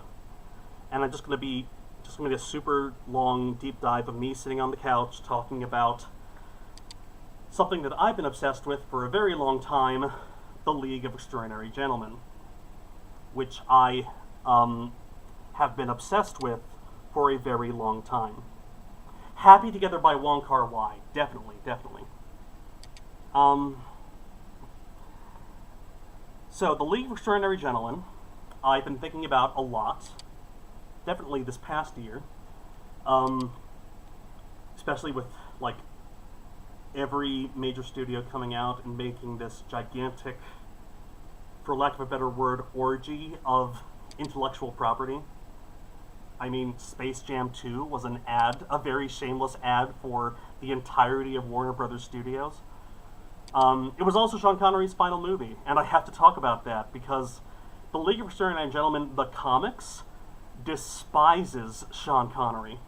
and I'm just going to be a super long deep dive of me sitting on the couch talking about something that I've been obsessed with for a very long time, The League of Extraordinary Gentlemen, which I have been obsessed with for a very long time. Happy Together by Wong Kar-wai, definitely. So, The League of Extraordinary Gentlemen, I've been thinking about a lot, definitely this past year, especially with, like, every major studio coming out and making this gigantic, for lack of a better word, orgy of intellectual property. I mean, Space Jam 2 was an ad, a very shameless ad for the entirety of Warner Brothers Studios. It was also Sean Connery's final movie, and I have to talk about that because The League of Extraordinary Gentlemen, the comics, despises Sean Connery.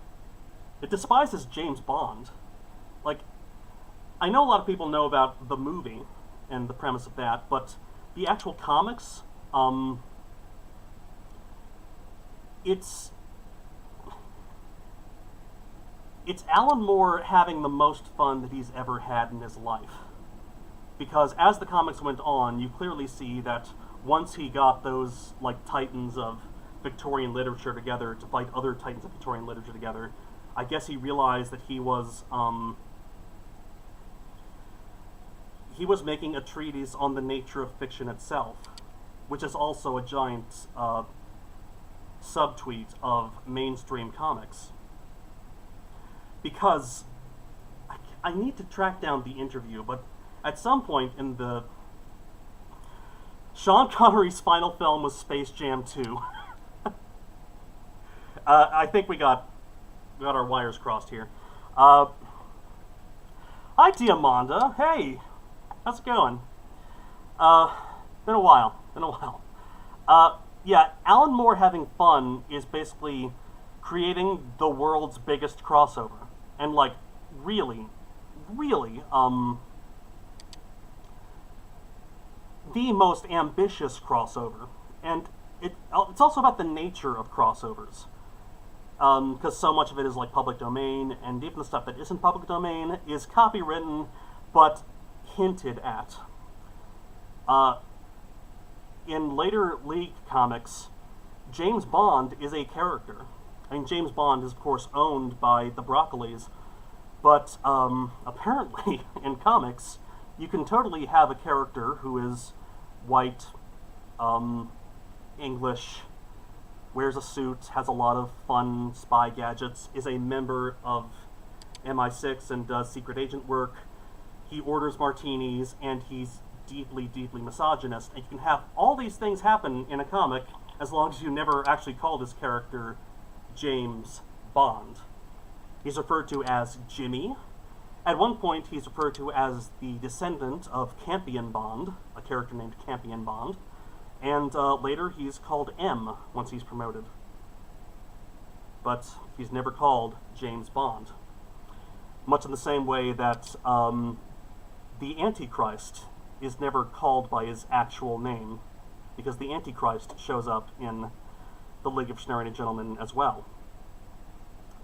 It despises James Bond. Like, I know a lot of people know about the movie and the premise of that, but the actual comics, it's Alan Moore having the most fun that he's ever had in his life. Because as the comics went on, you clearly see that once he got those, like, titans of Victorian literature together to fight other titans of Victorian literature together, I guess he realized that he was making a treatise on the nature of fiction itself, which is also a giant subtweet of mainstream comics. Because I need to track down the interview, but at some point in the... Sean Connery's final film was Space Jam 2. I think we got our wires crossed here. Hi, Diamanda. Hey, how's it going? Been a while. Yeah, Alan Moore having fun is basically creating the world's biggest crossover. And, like, really, the most ambitious crossover. And it's also about the nature of crossovers. Because so much of it is, like, public domain, and even the stuff that isn't public domain is copywritten, but hinted at. In later League comics, James Bond is a character. I mean, James Bond is, of course, owned by the Broccolis, but apparently, in comics, you can totally have a character who is white, English, wears a suit, has a lot of fun spy gadgets, is a member of MI6 and does secret agent work. He orders martinis, and he's deeply misogynist. And you can have all these things happen in a comic as long as you never actually call this character James Bond. He's referred to as Jimmy. At one point, he's referred to as the descendant of Campion Bond, a character named Campion Bond. And later, he's called M once he's promoted. But he's never called James Bond. Much in the same way that the Antichrist is never called by his actual name, because the Antichrist shows up in the League of Extraordinary Gentlemen as well.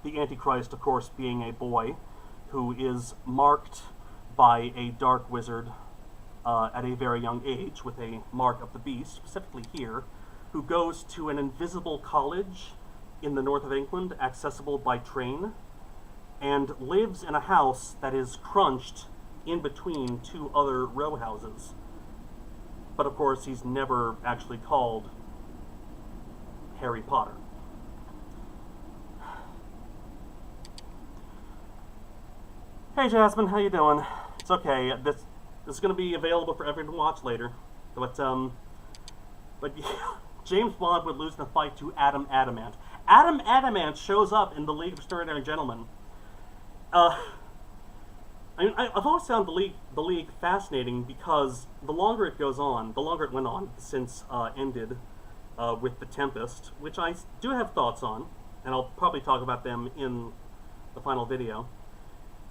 The Antichrist, of course, being a boy who is marked by a dark wizard at a very young age with a mark of the beast, specifically here, who goes to an invisible college in the north of England, accessible by train, and lives in a house that is crunched in between two other row houses. But of course, he's never actually called Harry Potter. Hey Jasmine, how you doing? It's okay. This is going to be available for everyone to watch later. But yeah, James Bond would lose in a fight to Adam Adamant. Adam Adamant shows up in the League of Extraordinary Gentlemen. I've always found the League fascinating because the longer it goes on, the longer it went on since ended with the Tempest, which I do have thoughts on, and I'll probably talk about them in the final video.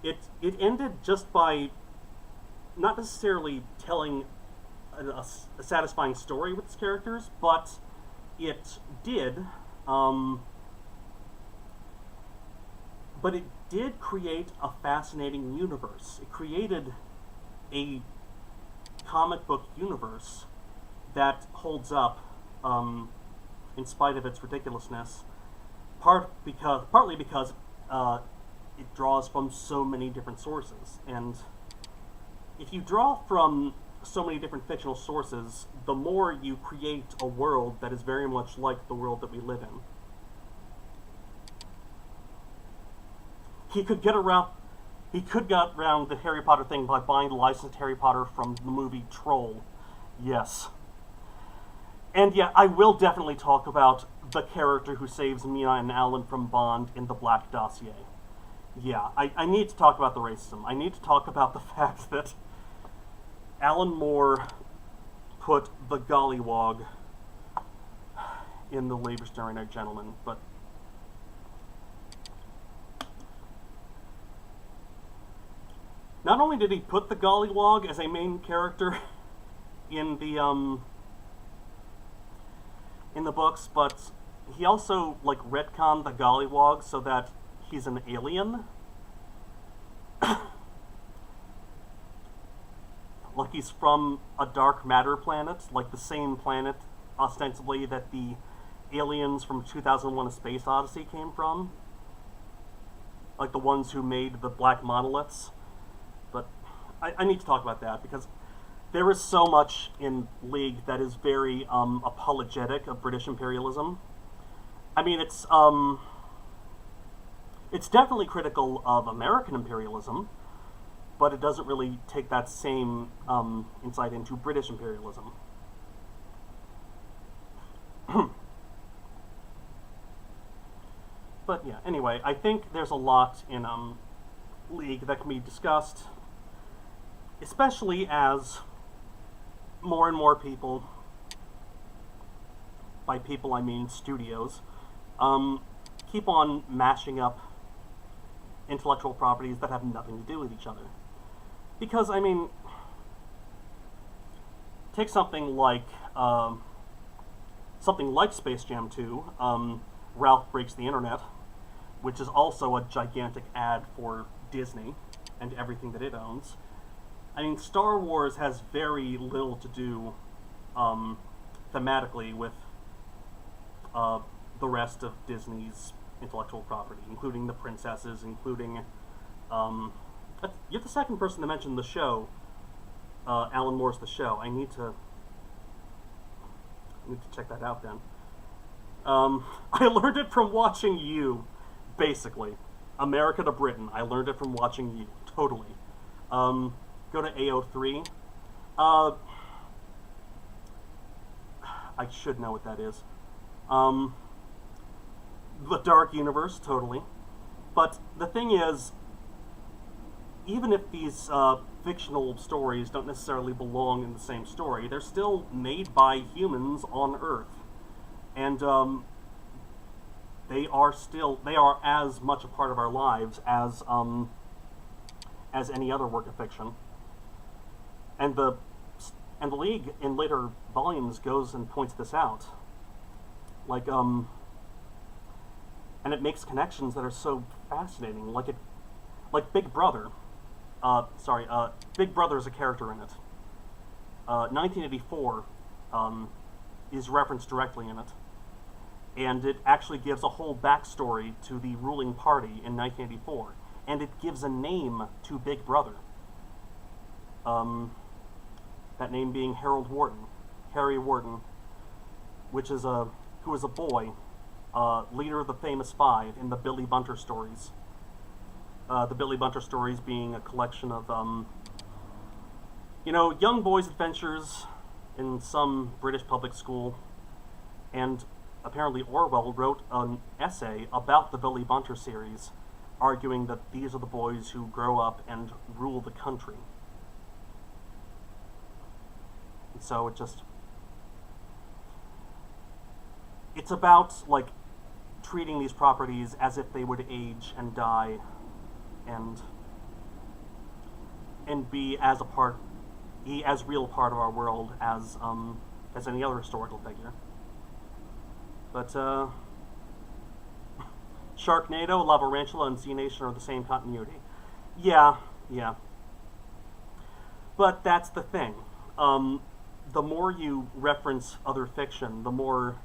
It ended just by not necessarily telling a satisfying story with its characters, but it did. But it did create a fascinating universe. It created a comic book universe that holds up in spite of its ridiculousness. Partly because it draws from so many different sources, and if you draw from so many different fictional sources, the more you create a world that is very much like the world that we live in. He could get around the Harry Potter thing by buying the licensed Harry Potter from the movie Troll. Yes. And yeah, I will definitely talk about the character who saves Mina and Alan from Bond in the Black Dossier. Yeah, I need to talk about the racism. I need to talk about the fact that Alan Moore put the Gollywog in the League of Extraordinary Gentlemen, but not only did he put the Gollywog as a main character in the books, but he also like retconned the Gollywog so that he's an alien. Like he's from a dark matter planet, like the same planet ostensibly that the aliens from 2001: A Space Odyssey came from. Like the ones who made the black monoliths. But I need to talk about that because there is so much in League that is very apologetic of British imperialism. I mean, it's definitely critical of American imperialism, but it doesn't really take that same insight into British imperialism. But yeah, anyway, I think there's a lot in League that can be discussed, especially as more and more people, by people I mean studios, keep on mashing up intellectual properties that have nothing to do with each other. Because, I mean, take something like Space Jam 2, Ralph Breaks the Internet, which is also a gigantic ad for Disney and everything that it owns. I mean, Star Wars has very little to do thematically with the rest of Disney's intellectual property, including the princesses, including you're the second person to mention the show, Alan Moore's The Show. I need to check that out then. I learned it from watching you, basically. America to Britain. I learned it from watching you, totally. Go to AO3. I should know what that is. The Dark Universe, totally. But the thing is, even if these fictional stories don't necessarily belong in the same story, they're still made by humans on Earth. And they are as much a part of our lives as any other work of fiction. And the League in later volumes goes and points this out. Like and it makes connections that are so fascinating. Like Big Brother. Big Brother is a character in it. 1984 is referenced directly in it. And it actually gives a whole backstory to the ruling party in 1984. And it gives a name to Big Brother. That name being Harold Wharton. Harry Wharton. Who is a boy, leader of the Famous Five in the Billy Bunter stories. The Billy Bunter stories being a collection of, young boys' adventures in some British public school. And apparently Orwell wrote an essay about the Billy Bunter series, arguing that these are the boys who grow up and rule the country. And so it's about, like, treating these properties as if they would age and die and be as real part of our world as any other historical figure. But Sharknado, Lavarantula, and Z Nation are the same continuity. Yeah. But that's the thing. The more you reference other fiction, the more,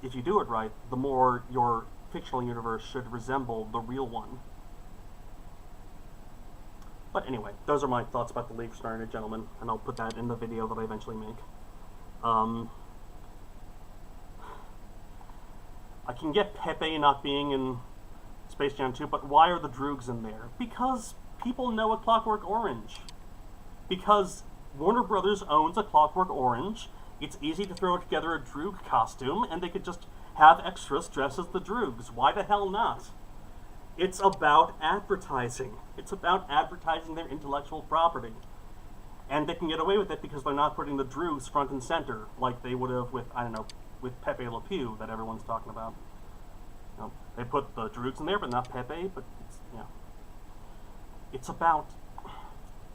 if you do it right, the more your fictional universe should resemble the real one. But anyway, those are my thoughts about the League of Extraordinary Gentlemen, and I'll put that in the video that I eventually make. I can get Pepe not being in Space Jam 2, but why are the Droogs in there? Because people know A Clockwork Orange. Because Warner Brothers owns A Clockwork Orange, it's easy to throw together a Droog costume, and they could just have extras dressed as the Droogs. Why the hell not? It's about advertising. It's about advertising their intellectual property. And they can get away with it because they're not putting the Droogs front and center, like they would have with, I don't know, with Pepe Le Pew that everyone's talking about. You know, they put the Droogs in there, but not Pepe, but it's, you know, it's about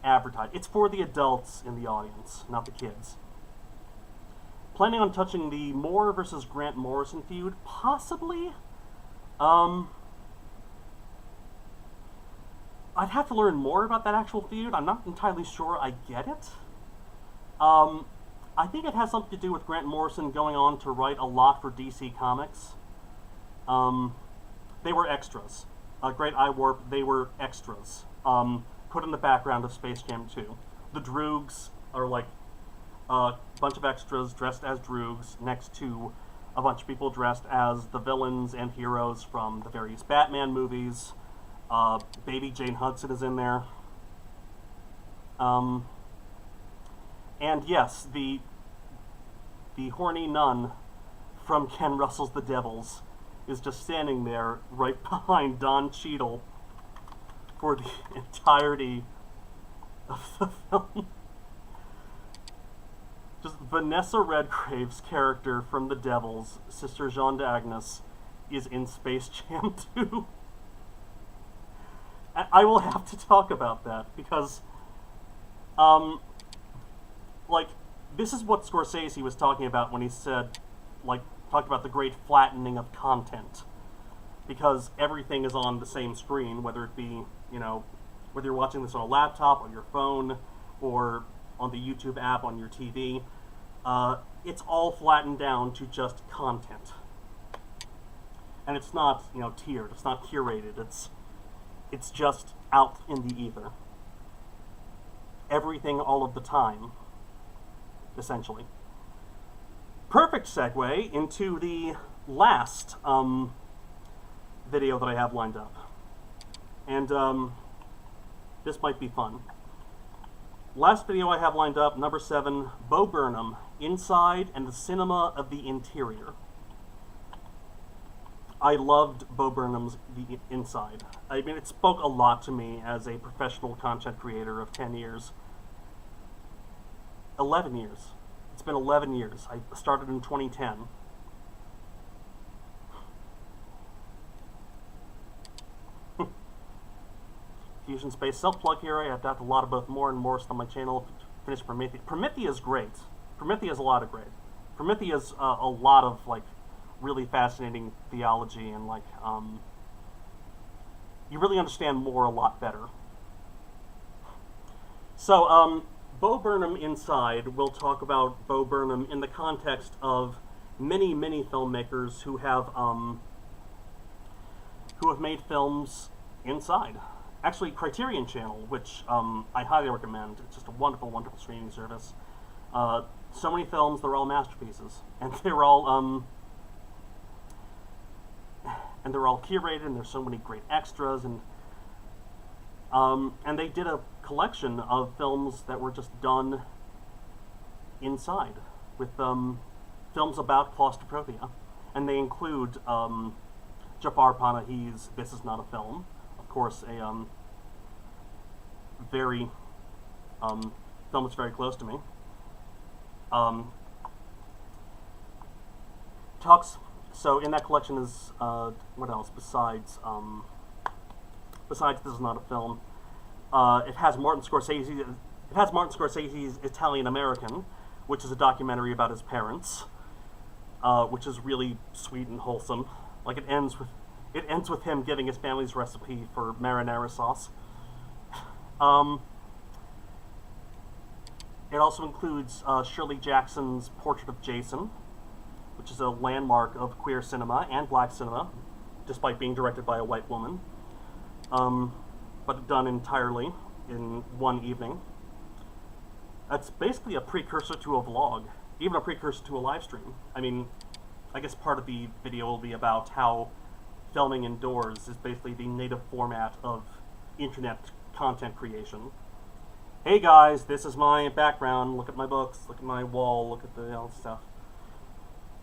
advertising. It's for the adults in the audience, not the kids. Planning on touching the Moore versus Grant Morrison feud? Possibly. I'd have to learn more about that actual feud. I'm not entirely sure I get it. I think it has something to do with Grant Morrison going on to write a lot for DC Comics. They were extras. Great Eye Warp, they were extras. Put in the background of Space Jam 2. The Droogs are like a bunch of extras dressed as Droogs next to a bunch of people dressed as the villains and heroes from the various Batman movies. Baby Jane Hudson is in there. And yes, the horny nun from Ken Russell's The Devils is just standing there right behind Don Cheadle for the entirety of the film. Just Vanessa Redgrave's character from The Devils, Sister Jean d'Agnes, is in Space Jam 2. I will have to talk about that because, like, this is what Scorsese was talking about when he said, like, talked about the great flattening of content. Because everything is on the same screen, whether it be, you know, whether you're watching this on a laptop, on your phone, or on the YouTube app on your TV, it's all flattened down to just content. And it's not, you know, tiered, it's not curated, it's just out in the ether. Everything all of the time, essentially. Perfect segue into the last video that I have lined up. And this might be fun. Last video I have lined up, number 7, Bo Burnham, Inside and the Cinema of the Interior. I loved Bo Burnham's The Inside. I mean, it spoke a lot to me as a professional content creator of 10 years. 11 years. It's been 11 years. I started in 2010. Fusion Space self-plug here. I have got a lot of both more and more on my channel. Finish Prometheus. Prometheus is great. Prometheus is a lot of great. Prometheus is a lot of, like, really fascinating theology and, like, you really understand more a lot better. So, Bo Burnham Inside, we'll talk about Bo Burnham in the context of many, many filmmakers who have made films inside. Actually, Criterion Channel, which I highly recommend. It's just a wonderful, wonderful streaming service. So many films, they're all masterpieces, and they're all curated, and there's so many great extras, and they did a collection of films that were just done inside with films about claustrophobia, and they include Jafar Panahi's "This Is Not a Film," of course, a very film that's very close to me. Talks. So in that collection is what else besides "This Is Not a Film." It has Martin Scorsese. It has Martin Scorsese's Italian American, which is a documentary about his parents, which is really sweet and wholesome. Like it ends with him giving his family's recipe for marinara sauce. It also includes Shirley Jackson's Portrait of Jason, which is a landmark of queer cinema and black cinema, despite being directed by a white woman, but done entirely in one evening. It's basically a precursor to a vlog, even a precursor to a live stream. I mean, I guess part of the video will be about how filming indoors is basically the native format of internet content creation. Hey guys, this is my background, look at my books, look at my wall, look at the stuff.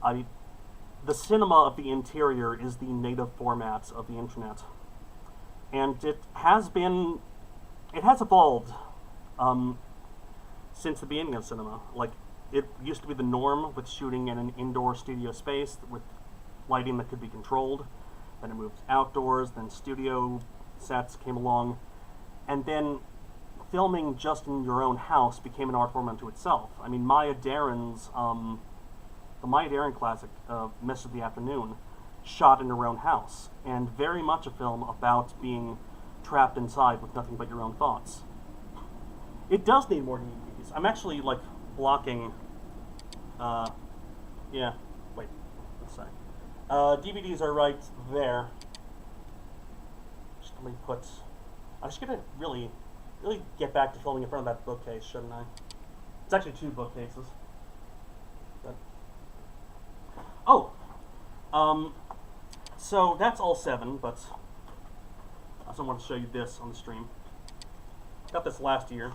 The cinema of the interior is the native format of the internet. And it has evolved since the beginning of cinema. Like, it used to be the norm with shooting in an indoor studio space with lighting that could be controlled. Then it moved outdoors, then studio sets came along. And then filming just in your own house became an art form unto itself. I mean, Maya Deren's, the Maya Deren classic, Mist of the Afternoon, shot in her own house, and very much a film about being trapped inside with nothing but your own thoughts. It does need more DVDs. I'm actually, like, blocking, yeah, wait, let's say. DVDs are right there. Just let me put, I should really get back to filming in front of that bookcase, shouldn't I? It's actually two bookcases. But, oh! So that's all 7, but I also want to show you this on the stream. Got this last year.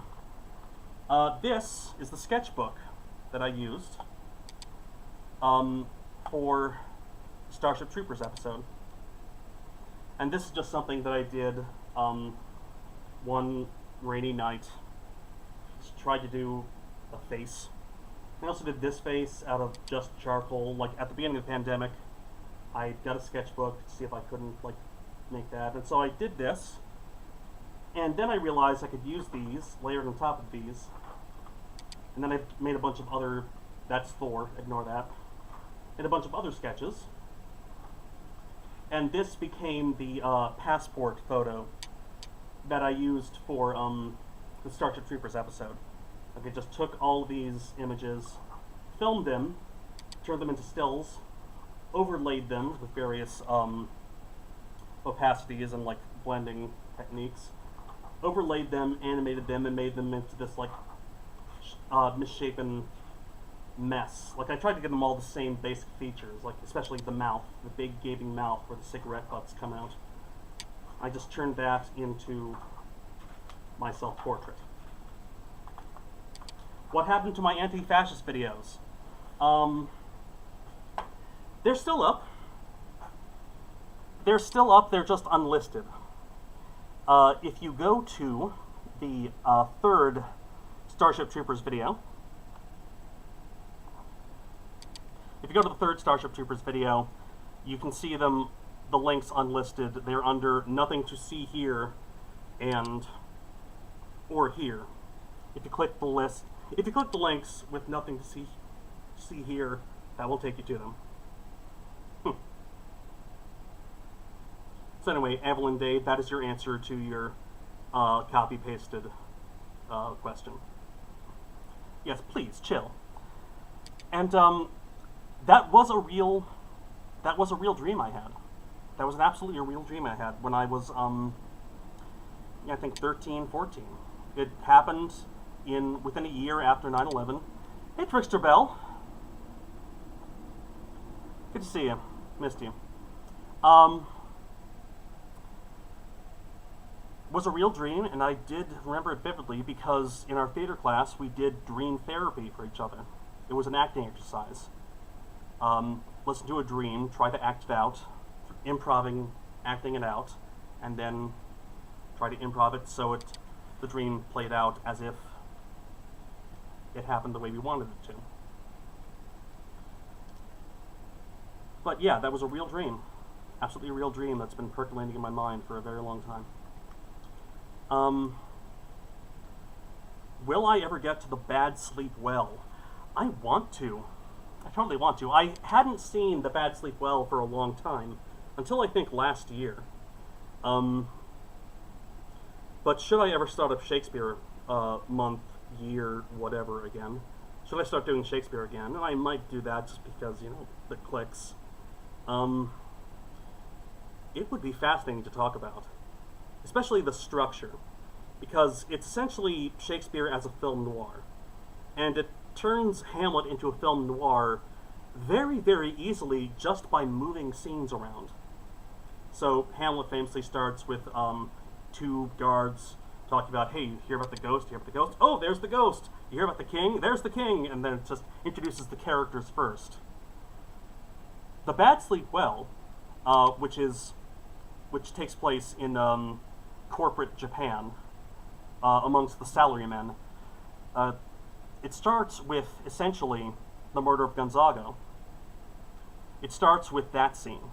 This is the sketchbook that I used for Starship Troopers episode. And this is just something that I did one rainy night. Just tried to do a face. I also did this face out of just charcoal. Like, at the beginning of the pandemic, I got a sketchbook to see if I couldn't, like, make that. And so I did this. And then I realized I could use these layered on top of these. And then I made a bunch of other, that's Thor, ignore that. Made a bunch of other sketches. And this became the passport photo that I used for the Starship Troopers episode. Okay, just took all these images, filmed them, turned them into stills, overlaid them with various opacities and, like, blending techniques, overlaid them, animated them, and made them into this, like, misshapen mess. Like, I tried to give them all the same basic features, like especially the mouth, the big gaping mouth where the cigarette butts come out. I just turned that into my self-portrait. What happened to my anti-fascist videos? They're still up. They're still up, they're just unlisted. If you go to the third Starship Troopers video, you can see them, the links unlisted. They're under Nothing to See Here and or Here. If you click the links with Nothing to See Here, that will take you to them. So anyway, Evelyn Dave, that is your answer to your copy-pasted question. Yes, please, chill. And that was a real dream I had. That was an absolutely real dream I had when I was, I think 13, 14. It happened within a year after 9/11. Hey, Trickster Bell. Good to see you. Missed you. Was a real dream, and I did remember it vividly because in our theater class we did dream therapy for each other. It was an acting exercise. listen to a dream, try to act it out, improving, acting it out, and then try to improv it so the dream played out as if it happened the way we wanted it to. But yeah, that was a real dream. Absolutely a real dream that's been percolating in my mind for a very long time. Will I ever get to the Bad Sleep Well? I want to. I totally want to. I hadn't seen The Bad Sleep Well for a long time, until I think last year. But should I ever start up Shakespeare month, year, whatever again, should I start doing Shakespeare again? And I might do that just because, you know, it clicks. It would be fascinating to talk about, especially the structure, because it's essentially Shakespeare as a film noir, and it turns Hamlet into a film noir very, very easily just by moving scenes around. So Hamlet famously starts with two guards talking about, hey, you hear about the ghost? You hear about the ghost? Oh, there's the ghost! You hear about the king? There's the king! And then it just introduces the characters first. The Bad Sleep Well, which takes place in corporate Japan, amongst the salarymen, it starts with, essentially, the murder of Gonzago. It starts with that scene.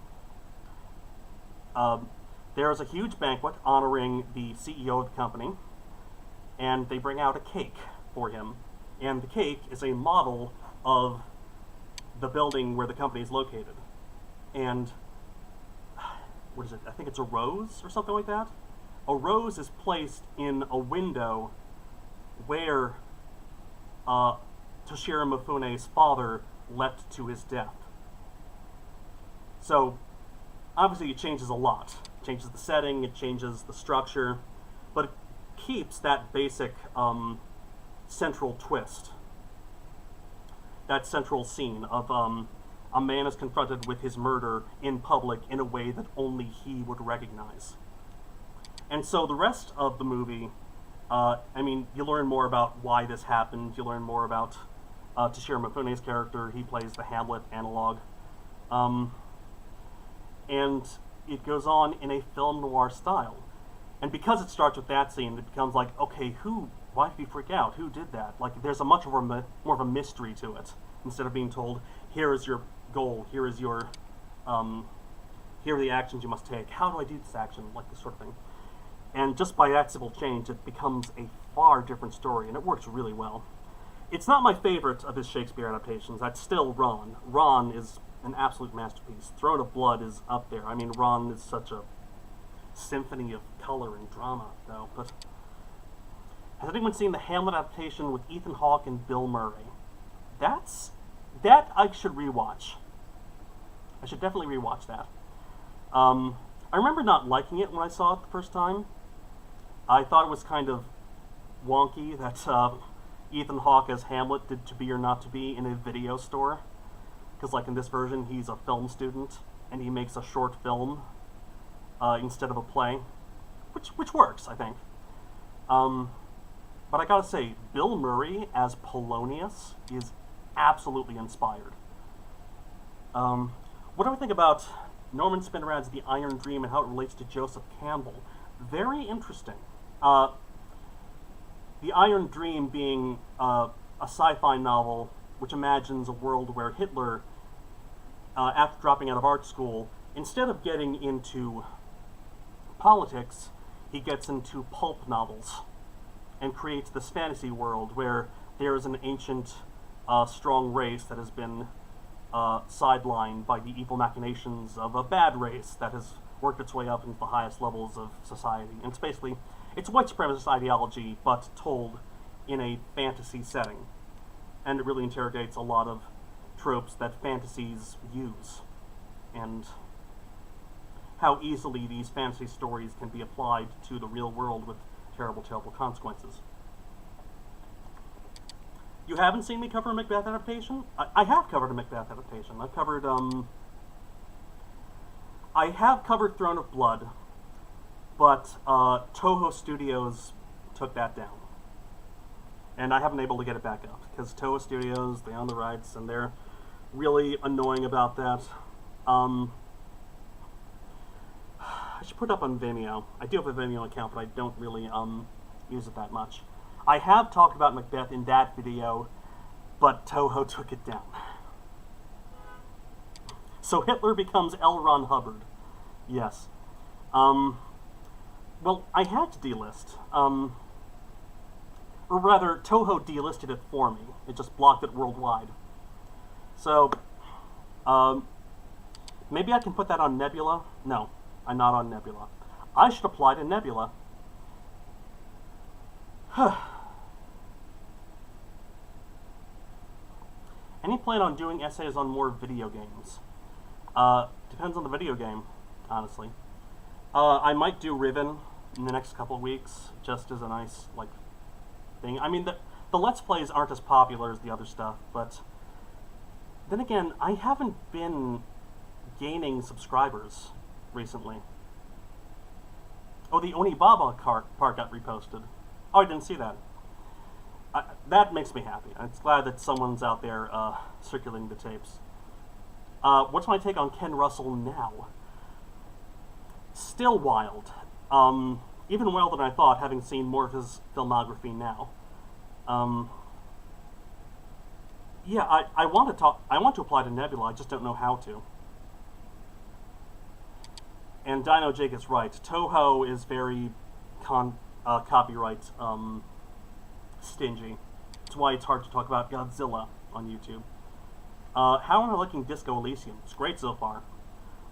There's a huge banquet honoring the CEO of the company, and they bring out a cake for him. And the cake is a model of the building where the company is located. And, what is it? I think it's a rose or something like that? A rose is placed in a window where Toshiro Mifune's father leapt to his death. So, obviously it changes a lot. It changes the setting, it changes the structure, but it keeps that basic central twist. That central scene of a man is confronted with his murder in public in a way that only he would recognize. And so the rest of the movie, I mean, you learn more about why this happened, you learn more about Toshiro Mifune's character, he plays the Hamlet analog. And it goes on in a film noir style. And because it starts with that scene, it becomes like, okay, why did he freak out? Who did that? Like, there's a much more of a mystery to it, instead of being told, here is your goal, here is your, here are the actions you must take, how do I do this action, like this sort of thing. And just by that simple change, it becomes a far different story, and it works really well. It's not my favorite of his Shakespeare adaptations. That's still Ron. Ron is an absolute masterpiece. Throne of Blood is up there. I mean, Ron is such a symphony of color and drama, though. But has anyone seen the Hamlet adaptation with Ethan Hawke and Bill Murray? That I should rewatch. I should definitely rewatch that. I remember not liking it when I saw it the first time. I thought it was kind of wonky that Ethan Hawke as Hamlet did To Be or Not to Be in a video store. Because, like, in this version, he's a film student, and he makes a short film instead of a play, which works, I think. But I gotta say, Bill Murray as Polonius is absolutely inspired. What do I think about Norman Spinrad's The Iron Dream and how it relates to Joseph Campbell? Very interesting. The Iron Dream being a sci-fi novel which imagines a world where Hitler, after dropping out of art school, instead of getting into politics, he gets into pulp novels and creates this fantasy world where there is an ancient, strong race that has been sidelined by the evil machinations of a bad race that has worked its way up into the highest levels of society. And it's basically, it's white supremacist ideology, but told in a fantasy setting. And it really interrogates a lot of tropes that fantasies use, and how easily these fantasy stories can be applied to the real world with terrible, terrible consequences. You haven't seen me cover a Macbeth adaptation? I have covered a Macbeth adaptation. I've covered, I have covered Throne of Blood, but Toho Studios took that down. And I haven't been able to get it back up, because Toho Studios, they own the rights, and they're really annoying about that. I should put it up on Vimeo. I do have a Vimeo account, but I don't really use it that much. I have talked about Macbeth in that video, but Toho took it down. So Hitler becomes L. Ron Hubbard. Yes. Well, I had to delist. Or rather, Toho delisted it for me. It just blocked it worldwide. So, maybe I can put that on Nebula? No, I'm not on Nebula. I should apply to Nebula. Any plan on doing essays on more video games? Depends on the video game, honestly. I might do Riven in the next couple of weeks, just as a nice, like, thing. I mean, the Let's Plays aren't as popular as the other stuff, but then again, I haven't been gaining subscribers recently. Oh, the Onibaba part got reposted. Oh, I didn't see that. That makes me happy. I'm glad that someone's out there circulating the tapes. What's my take on Ken Russell now? Still wild. Even wilder than I thought, having seen more of his filmography now. Yeah, I want to apply to Nebula, I just don't know how to. And Dino Jake is right. Toho is very copyright stingy. That's why it's hard to talk about Godzilla on YouTube. How am I liking Disco Elysium? It's great so far.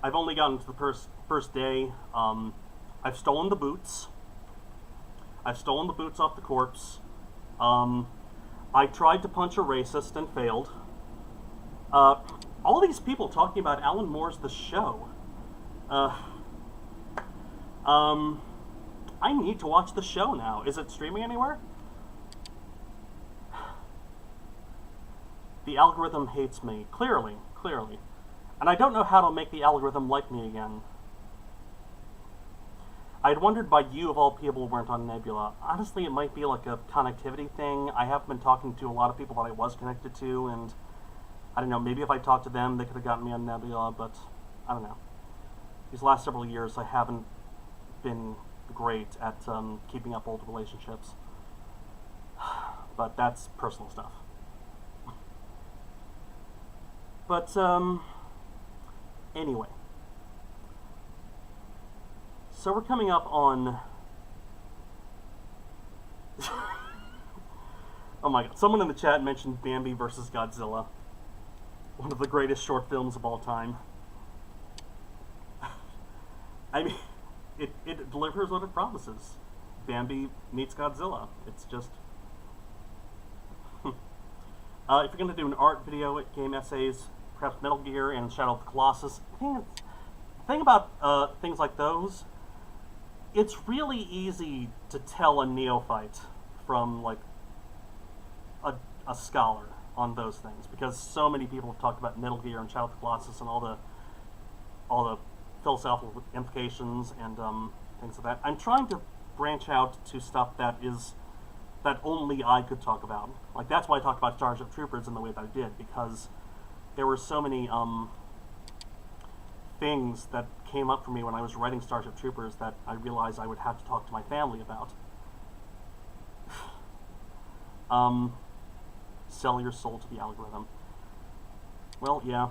I've only gotten to the first day. I've stolen the boots. I've stolen the boots off the corpse. I tried to punch a racist and failed. All these people talking about Alan Moore's The Show. I need to watch The Show now. Is it streaming anywhere? The algorithm hates me. Clearly. And I don't know how to make the algorithm like me again. I'd wondered why you, of all people, weren't on Nebula. Honestly, it might be like a connectivity thing. I have been talking to a lot of people that I was connected to, and I don't know, maybe if I talked to them, they could have gotten me on Nebula, but I don't know. These last several years, I haven't been great at keeping up old relationships. But that's personal stuff. But, anyway. So we're coming up on... Oh my god, someone in the chat mentioned Bambi vs. Godzilla. One of the greatest short films of all time. I mean, it delivers what it promises. Bambi meets Godzilla. It's just... if you're going to do an art video, game essays, perhaps Metal Gear and Shadow of the Colossus, the thing about things like those, it's really easy to tell a neophyte from, like, a scholar on those things, because so many people have talked about Metal Gear and Shadow of the Colossus and all the philosophical implications and things like that. I'm trying to branch out to stuff that only I could talk about. Like, that's why I talked about Starship Troopers in the way that I did, because there were so many things that came up for me when I was writing Starship Troopers that I realized I would have to talk to my family about. Sell your soul to the algorithm. Well, yeah.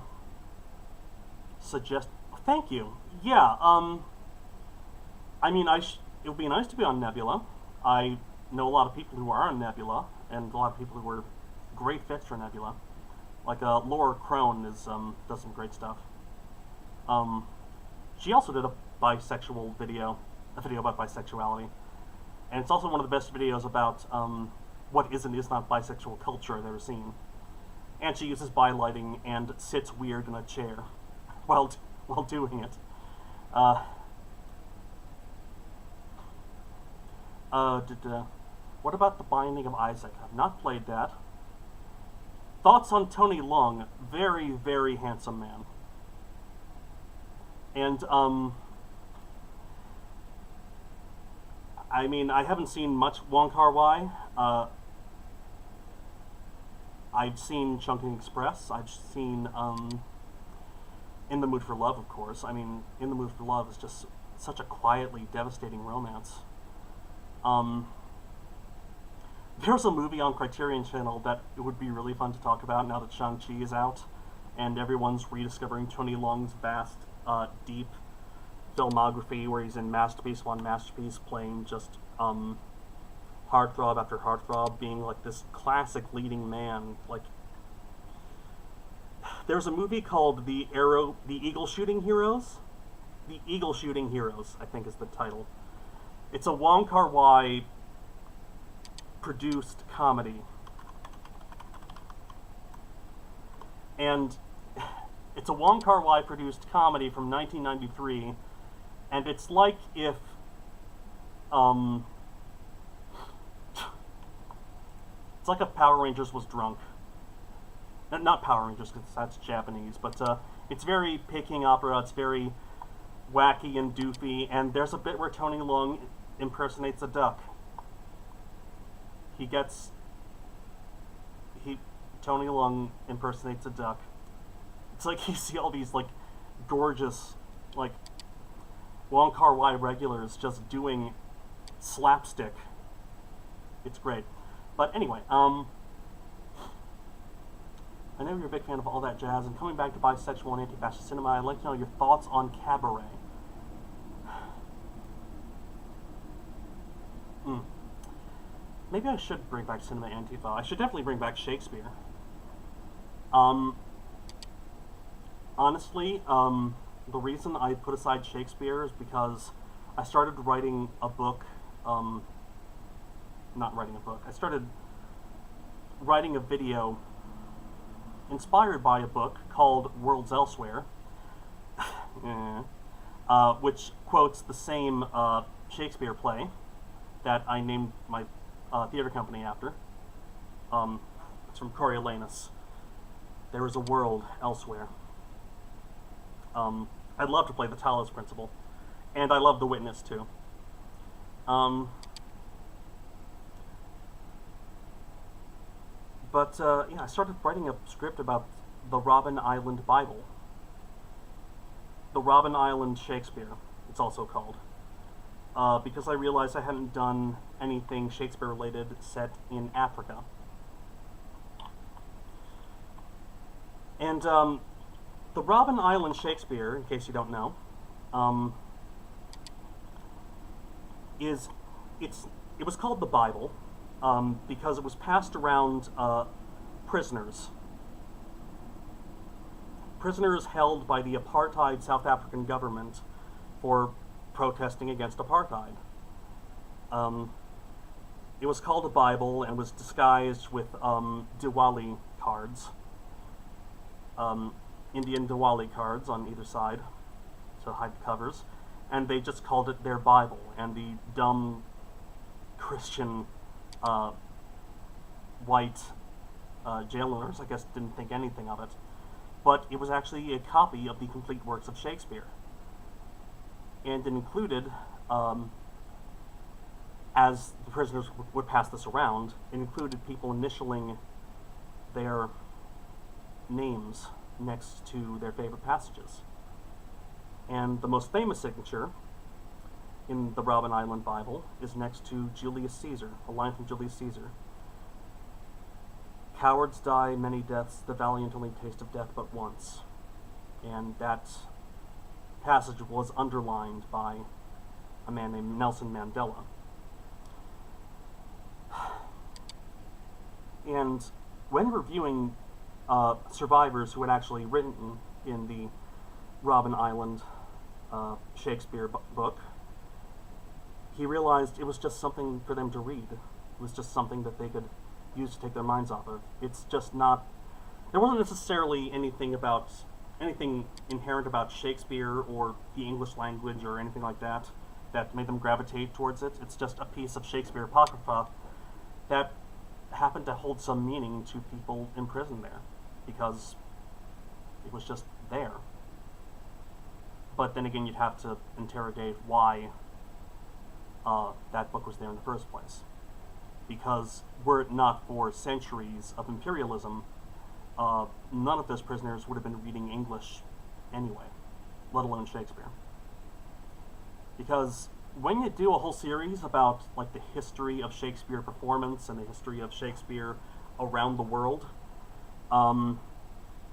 Thank you. Yeah, I mean, it would be nice to be on Nebula. I know a lot of people who are on Nebula, and a lot of people who are great fits for Nebula. Like, Laura Crone does some great stuff. She also did a video about bisexuality. And it's also one of the best videos about, what is and is not bisexual culture I've ever seen. And she uses bi-lighting and sits weird in a chair while doing it. What about The Binding of Isaac? I've not played that. Thoughts on Tony Leung? Very, very handsome man. And, I mean, I haven't seen much Wong Kar-wai. I've seen Chungking Express. I've seen In the Mood for Love, of course. I mean, In the Mood for Love is just such a quietly devastating romance. There's a movie on Criterion Channel that it would be really fun to talk about now that Shang-Chi is out, and everyone's rediscovering Tony Leung's vast, deep filmography, where he's in Masterpiece 1, Masterpiece, playing just, heartthrob after heartthrob, being like this classic leading man. Like, there's a movie called The Eagle Shooting Heroes. The Eagle Shooting Heroes, I think is the title. It's a Wong Kar-wai produced comedy. And it's a Wong Kar-wai produced comedy from 1993, and it's like if, it's like if Power Rangers was drunk. Not Power Rangers, because that's Japanese, but it's very Peking opera, it's very wacky and doofy, and there's a bit where Tony Leung impersonates a duck. Tony Leung impersonates a duck. It's like you see all these, like, gorgeous, like, Wong Kar-wai regulars just doing slapstick. It's great. But anyway, I know you're a big fan of all that jazz, and coming back to bisexual and anti-fascist cinema, I'd like to know your thoughts on Cabaret. Maybe I should bring back Cinema Antifa. I should definitely bring back Shakespeare. Honestly, the reason I put aside Shakespeare is because I started writing a book, not writing a book, I started writing a video inspired by a book called Worlds Elsewhere, which quotes the same Shakespeare play that I named my theater company after. It's from Coriolanus. There is a world elsewhere. I'd love to play the Talos Principle, and I love The Witness too. Yeah, I started writing a script about the Robben Island Bible. The Robben Island Shakespeare, it's also called. Because I realized I hadn't done anything Shakespeare-related set in Africa. And, the Robben Island Shakespeare, in case you don't know, it was called the Bible, because it was passed around prisoners held by the apartheid South African government for protesting against apartheid. It was called a Bible and was disguised with Diwali cards, Indian Diwali cards on either side to hide the covers, and they just called it their Bible, and the dumb Christian white jailers, I guess, didn't think anything of it. But it was actually a copy of the complete works of Shakespeare. And it included, as the prisoners would pass this around, it included people initialing their names next to their favorite passages. And the most famous signature in the Robben Island Bible is next to Julius Caesar, a line from Julius Caesar. Cowards die many deaths, the valiant only taste of death but once. And that passage was underlined by a man named Nelson Mandela. And when reviewing survivors who had actually written in the Robben Island Shakespeare book, he realized it was just something for them to read. It was just something that they could use to take their minds off of. It's just not, there wasn't necessarily anything inherent about Shakespeare or the English language or anything like that that made them gravitate towards it. It's just a piece of Shakespeare Apocrypha that happened to hold some meaning to people imprisoned there, because it was just there. But then again, you'd have to interrogate why that book was there in the first place. because were it not for centuries of imperialism, none of those prisoners would have been reading English anyway, let alone Shakespeare. Because when you do a whole series about like the history of Shakespeare performance and the history of Shakespeare around the world, you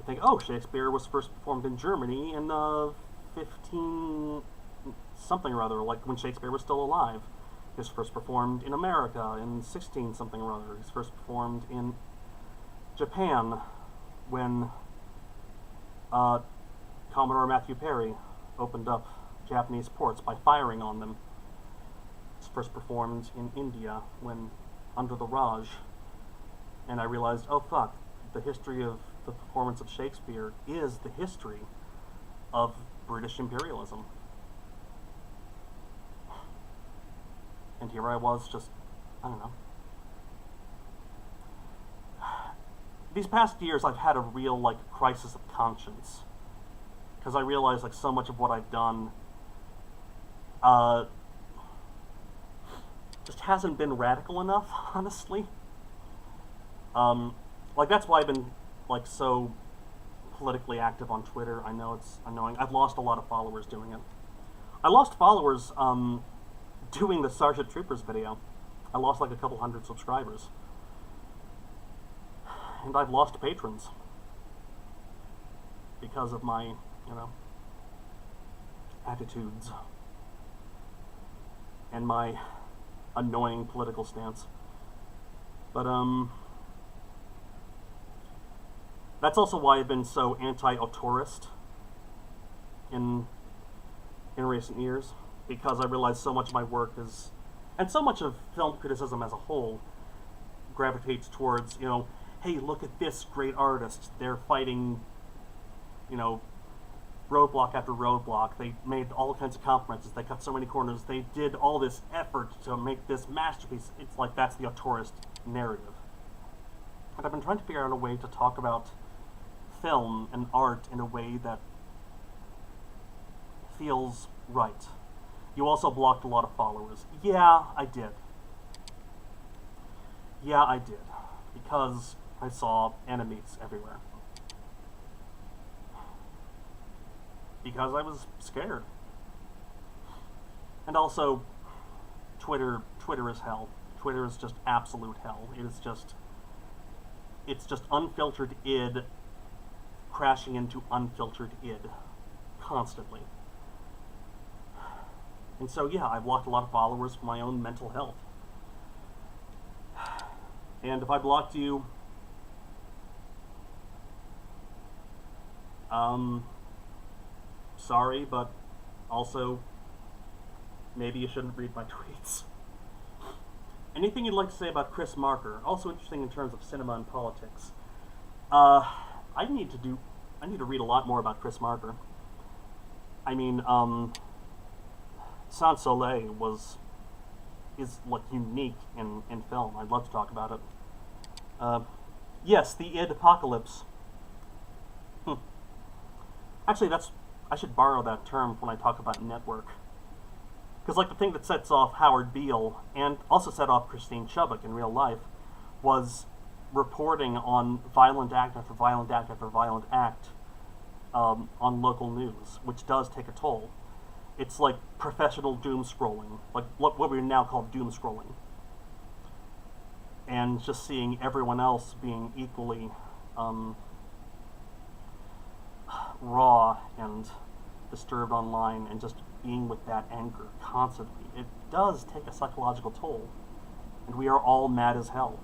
think, oh, Shakespeare was first performed in Germany in 15 something or other, like when Shakespeare was still alive. He was first performed in America in 16 something or other. He was first performed in Japan when Commodore Matthew Perry opened up Japanese ports by firing on them. It was first performed in India when under the Raj. And I realized, oh fuck, the history of the performance of Shakespeare is the history of British imperialism. And here I was just, I don't know. These past years I've had a real, like, crisis of conscience. Because I realize, like, so much of what I've done just hasn't been radical enough, honestly. Like, that's why I've been, like, so politically active on Twitter. I know it's annoying. I've lost a lot of followers doing it. I lost followers, doing the Starship Troopers video. I lost, like, a couple hundred subscribers. And I've lost patrons. Because of my, you know, attitudes. And my annoying political stance. But, that's also why I've been so anti-autorist in recent years, because I realize so much of my work is, and so much of film criticism as a whole, gravitates towards, you know, hey, look at this great artist, they're fighting, you know, roadblock after roadblock, they made all kinds of compromises, they cut so many corners, they did all this effort to make this masterpiece. It's like that's the autorist narrative. And I've been trying to figure out a way to talk about film and art in a way that feels right. You also blocked a lot of followers. Yeah, I did. Yeah, I did. Because I saw enemies everywhere. Because I was scared. And also, Twitter is hell. Twitter is just absolute hell. It's just unfiltered id crashing into unfiltered id constantly. And so, yeah, I've blocked a lot of followers for my own mental health. And if I blocked you, sorry, but also, maybe you shouldn't read my tweets. Anything you'd like to say about Chris Marker? Also interesting in terms of cinema and politics. I need to read a lot more about Chris Marker. I mean, Sans Soleil is like unique in film. I'd love to talk about it. Yes, the id apocalypse. Actually, I should borrow that term when I talk about network. Because, like, the thing that sets off Howard Beale, and also set off Christine Chubbuck in real life, was reporting on violent act after violent act after violent act on local news, which does take a toll. It's like professional doom scrolling, like what we now call doom scrolling. And just seeing everyone else being equally raw and disturbed online, and just being with that anger constantly. It does take a psychological toll, and we are all mad as hell.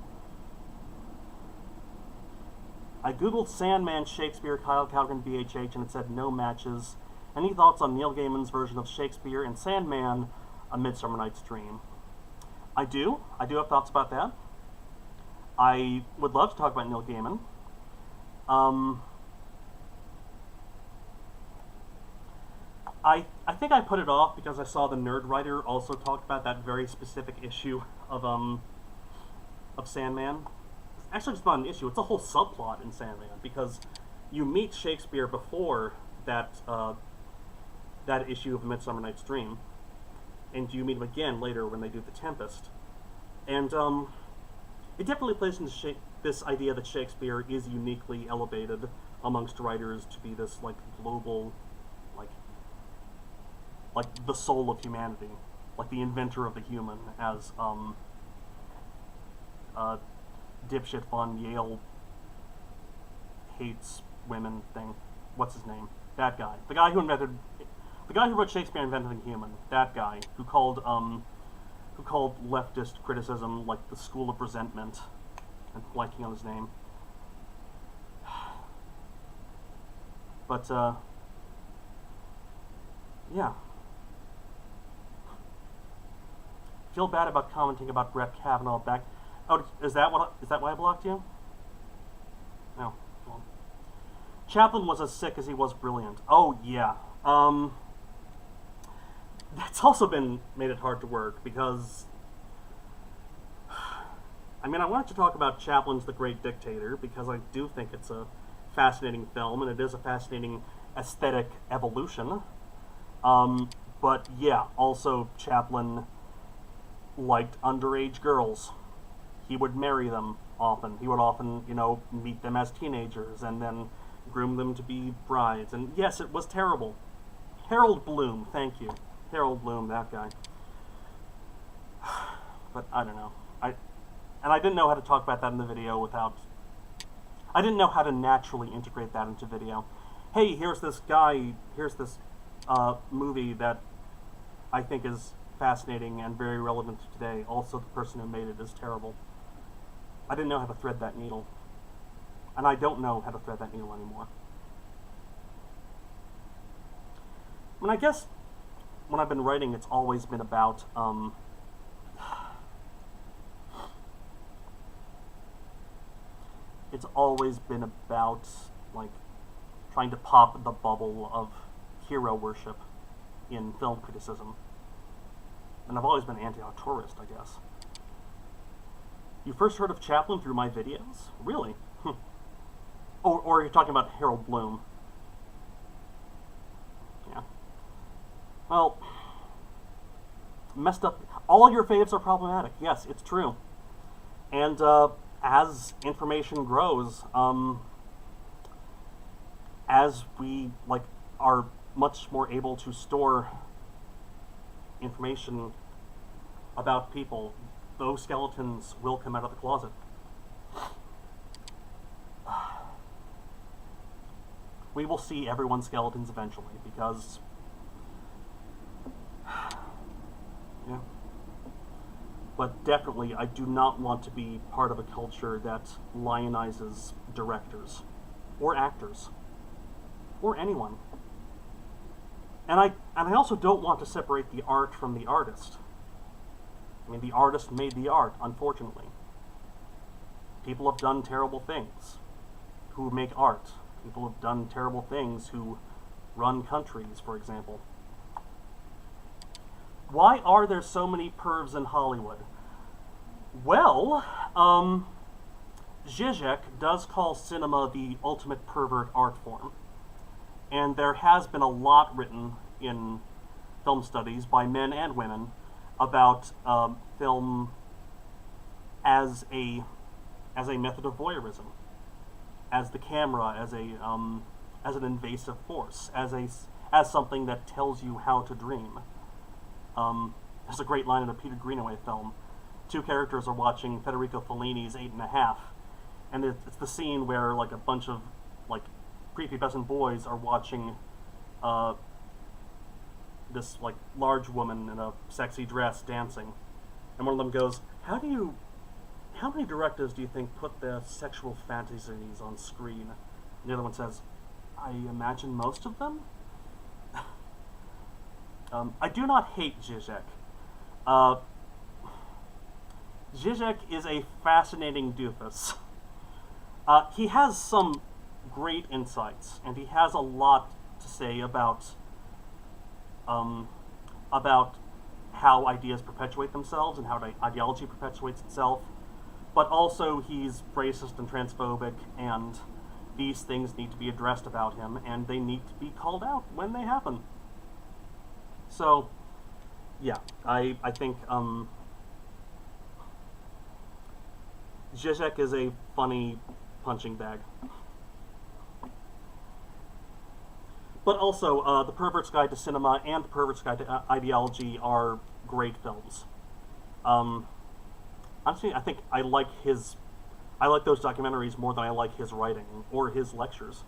I googled Sandman Shakespeare Kyle Calgren BHH and it said no matches. Any thoughts on Neil Gaiman's version of Shakespeare and Sandman, A Midsummer Night's Dream? I do have thoughts about that. I would love to talk about Neil Gaiman. I think I put it off because I saw the Nerd Writer also talked about that very specific issue of Sandman. Actually, it's not an issue, it's a whole subplot in Sandman, because you meet Shakespeare before that that issue of Midsummer Night's Dream, and you meet him again later when they do The Tempest. And it definitely plays into this idea that Shakespeare is uniquely elevated amongst writers to be this like global, like the soul of humanity, like the inventor of the human, as dipshit fun Yale hates women thing. What's his name? That guy. The guy who wrote Shakespeare invented the human. That guy who called leftist criticism like the school of resentment. I'm blanking on his name. But yeah. Feel bad about commenting about Brett Kavanaugh back. Oh, is that why I blocked you? No. Well. Chaplin was as sick as he was brilliant. Oh yeah. That's also made it hard to work because I mean, I wanted to talk about Chaplin's The Great Dictator because I do think it's a fascinating film and it is a fascinating aesthetic evolution. But yeah, also Chaplin liked underage girls. He would marry them often. He would often, meet them as teenagers and then groom them to be brides. And yes, it was terrible. Harold Bloom, thank you. Harold Bloom, that guy. But I don't know. I didn't know how to talk about that in the video without... I didn't know how to naturally integrate that into video. Hey, here's this movie that I think is fascinating and very relevant to today. Also, the person who made it is terrible. I didn't know how to thread that needle. And I don't know how to thread that needle anymore. I mean, I guess when I've been writing, it's always been about, like, trying to pop the bubble of hero worship in film criticism. And I've always been anti-auteurist, I guess. You first heard of Chaplin through my videos? Really? Or you're talking about Harold Bloom. Yeah. Well, messed up. All your faves are problematic. Yes, it's true. And as information grows, as we are much more able to store information about people, those skeletons will come out of the closet. We will see everyone's skeletons eventually, because yeah. But definitely, I do not want to be part of a culture that lionizes directors, or actors, or anyone. And I also don't want to separate the art from the artist. I mean, the artist made the art, unfortunately. People have done terrible things who make art. People have done terrible things who run countries, for example. Why are there so many pervs in Hollywood? Well, Zizek does call cinema the ultimate pervert art form. And there has been a lot written in film studies by men and women about film as a method of voyeurism, as the camera as an invasive force, as something that tells you how to dream. There's a great line in a Peter Greenaway film. Two characters are watching Federico Fellini's 8½, and it's the scene where a bunch of prepubescent boys are watching this large woman in a sexy dress dancing, and one of them goes, how many directors do you think put their sexual fantasies on screen? And the other one says, I imagine most of them? I do not hate Zizek. Zizek is a fascinating doofus. He has some great insights, and he has a lot to say about how ideas perpetuate themselves and how ideology perpetuates itself. But also he's racist and transphobic, and these things need to be addressed about him, and they need to be called out when they happen. So, yeah, I think Zizek is a funny punching bag. But also, The Pervert's Guide to Cinema and The Pervert's Guide to Ideology are great films. Honestly, I think I like those documentaries more than I like his writing or his lectures.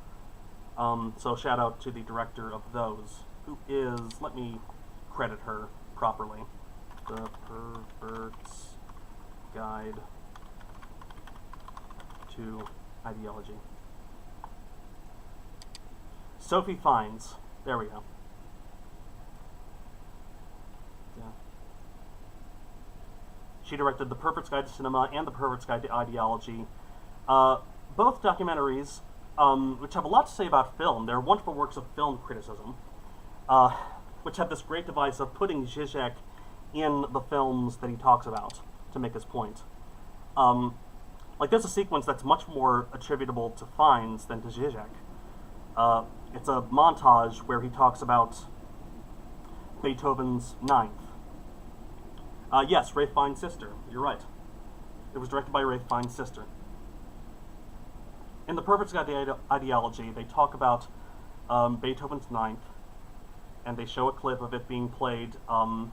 So shout out to the director of those, who is, let me credit her properly, The Pervert's Guide to Ideology. Sophie Fiennes. There we go. Yeah. She directed The Pervert's Guide to Cinema and The Pervert's Guide to Ideology. Both documentaries, which have a lot to say about film. They're wonderful works of film criticism, which have this great device of putting Zizek in the films that he talks about to make his point. Like, there's a sequence that's much more attributable to Fiennes than to Zizek. It's a montage where he talks about Beethoven's Ninth. Yes, Ralph Fiennes' sister. You're right. It was directed by Ralph Fiennes' sister. In The Pervert's Guide to Ideology, they talk about Beethoven's Ninth, and they show a clip of it being played. I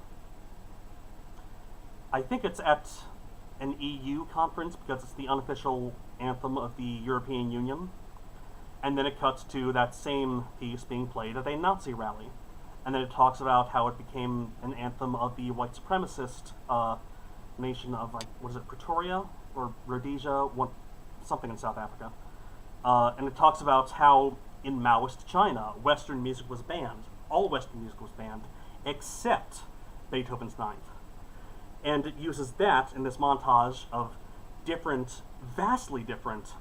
think it's at an EU conference because it's the unofficial anthem of the European Union. And then it cuts to that same piece being played at a Nazi rally. And then it talks about how it became an anthem of the white supremacist nation of, like, what is it, Pretoria? Or Rhodesia? Something in South Africa. And it talks about how in Maoist China, Western music was banned. All Western music was banned, except Beethoven's Ninth. And it uses that in this montage of different, vastly different,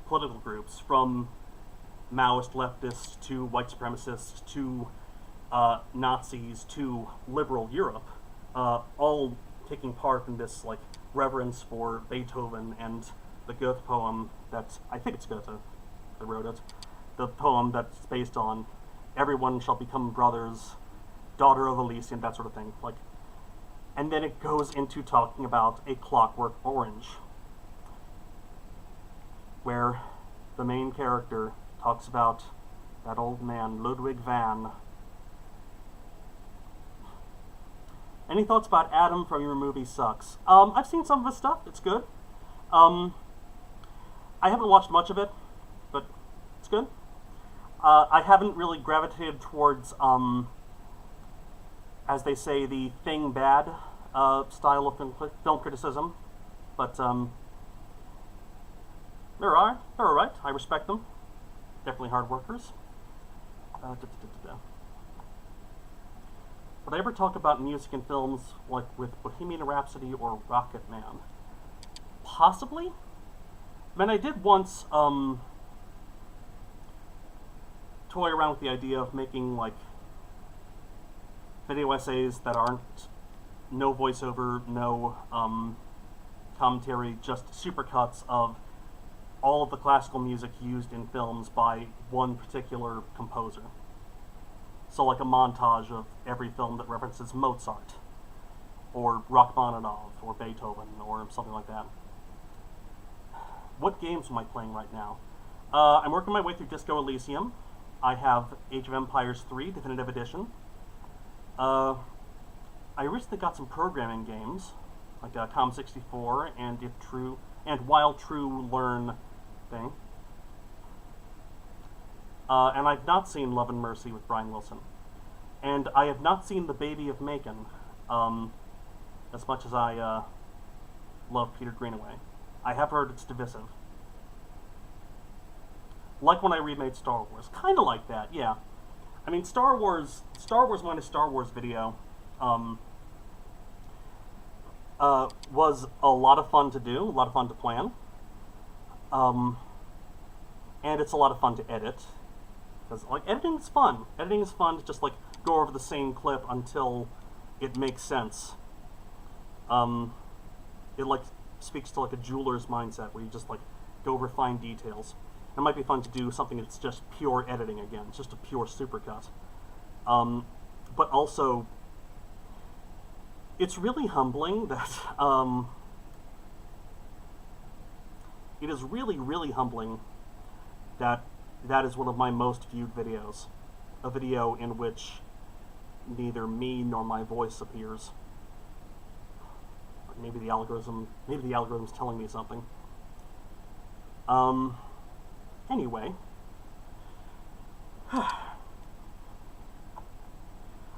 political groups, from Maoist leftists to white supremacists to Nazis to liberal Europe, all taking part in this, like, reverence for Beethoven and the Goethe poem that, I think it's Goethe that wrote it, the poem that's based on everyone shall become brothers, daughter of Elysium, that sort of thing. Like, and then it goes into talking about A Clockwork Orange, where the main character talks about that old man, Ludwig van. Any thoughts about Adam from your movie Sucks? I've seen some of his stuff. It's good. I haven't watched much of it, but it's good. I haven't really gravitated towards, as they say, the thing bad style of film criticism, but they're alright. I respect them. Definitely hard workers. Would I ever talk about music in films like with Bohemian Rhapsody or Rocket Man? Possibly. I mean, I did once toy around with the idea of making, like, video essays that aren't no voiceover, no commentary, just supercuts of all of the classical music used in films by one particular composer. So, like, a montage of every film that references Mozart, or Rachmaninoff, or Beethoven, or something like that. What games am I playing right now? I'm working my way through Disco Elysium. I have Age of Empires 3 Definitive Edition. I recently got some programming games, like Com64 and If True and While True Learn thing. And I've not seen Love and Mercy with Brian Wilson. And I have not seen The Baby of Macon, as much as I love Peter Greenaway. I have heard it's divisive. Like when I remade Star Wars. Kind of like that, yeah. I mean, Star Wars minus Star Wars video was a lot of fun to do, a lot of fun to plan. And it's a lot of fun to edit. Because, like, editing is fun. Editing is fun to just, like, go over the same clip until it makes sense. It, like, speaks to, like, a jeweler's mindset, where you just, like, go over fine details. It might be fun to do something that's just pure editing again. It's just a pure supercut. But also, it's really humbling that it is really, really humbling that that is one of my most viewed videos. A video in which neither me nor my voice appears. Maybe the algorithm's telling me something. Anyway.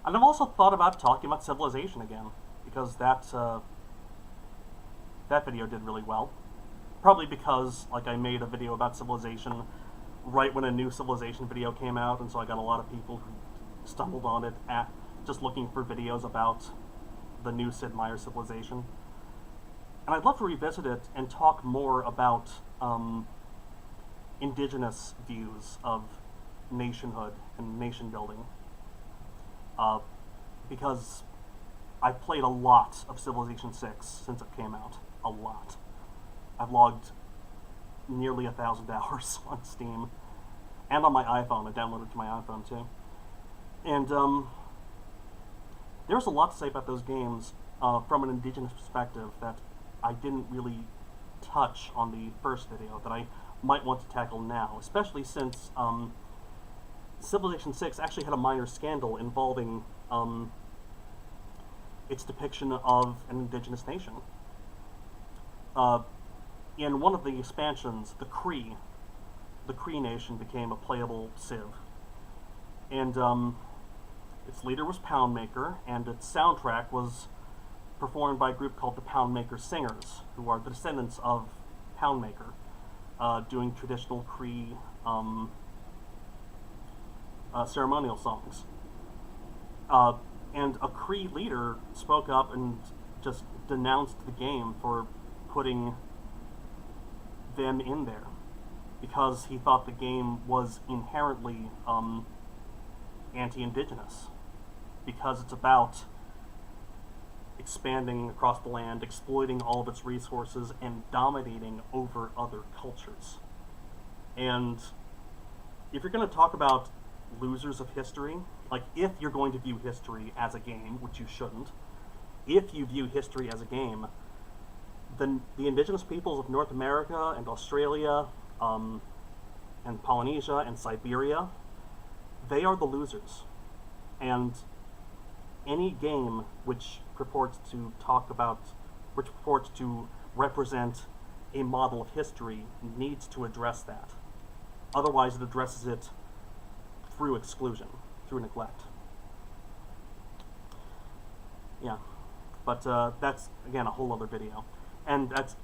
And I've also thought about talking about Civilization again, because that video did really well. Probably because, like, I made a video about Civilization right when a new Civilization video came out, and so I got a lot of people who stumbled on it just looking for videos about the new Sid Meier Civilization. And I'd love to revisit it and talk more about indigenous views of nationhood and nation building. Because I've played a lot of Civilization 6 since it came out. A lot. I've logged nearly 1,000 hours on Steam. And on my iPhone. I downloaded it to my iPhone too. And there's a lot to say about those games from an indigenous perspective that I didn't really touch on the first video that I might want to tackle now, especially since Civilization 6 actually had a minor scandal involving its depiction of an indigenous nation. In one of the expansions, the Cree nation became a playable Civ. And its leader was Poundmaker, and its soundtrack was performed by a group called the Poundmaker Singers, who are the descendants of Poundmaker, doing traditional Cree ceremonial songs. And a Cree leader spoke up and just denounced the game for putting them in there, because he thought the game was inherently anti-indigenous, because it's about expanding across the land, exploiting all of its resources, and dominating over other cultures. And if you're going to talk about losers of history, like if you're going to view history as a game, which you shouldn't, if you view history as a game, then the indigenous peoples of North America and Australia and Polynesia and Siberia, they are the losers. And any game which purports to represent a model of history needs to address that. Otherwise, it addresses it through exclusion, through neglect. Yeah, but that's, again, a whole other video. And that's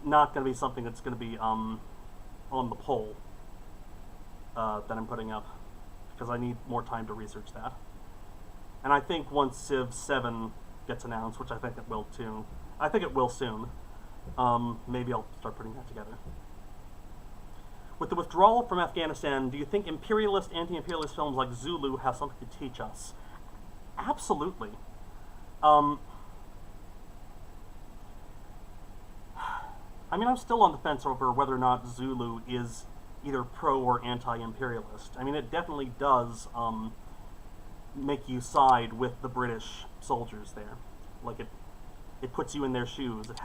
not going to be something that's going to be on the poll that I'm putting up, because I need more time to research that. And I think once Civ 7 gets announced, which I think it will too, I think it will soon, maybe I'll start putting that together. With the withdrawal from Afghanistan, do you think imperialist, anti-imperialist films like Zulu have something to teach us? Absolutely. I mean, I'm still on the fence over whether or not Zulu is either pro or anti-imperialist. I mean, it definitely does make you side with the British soldiers there. Like, it puts you in their shoes. It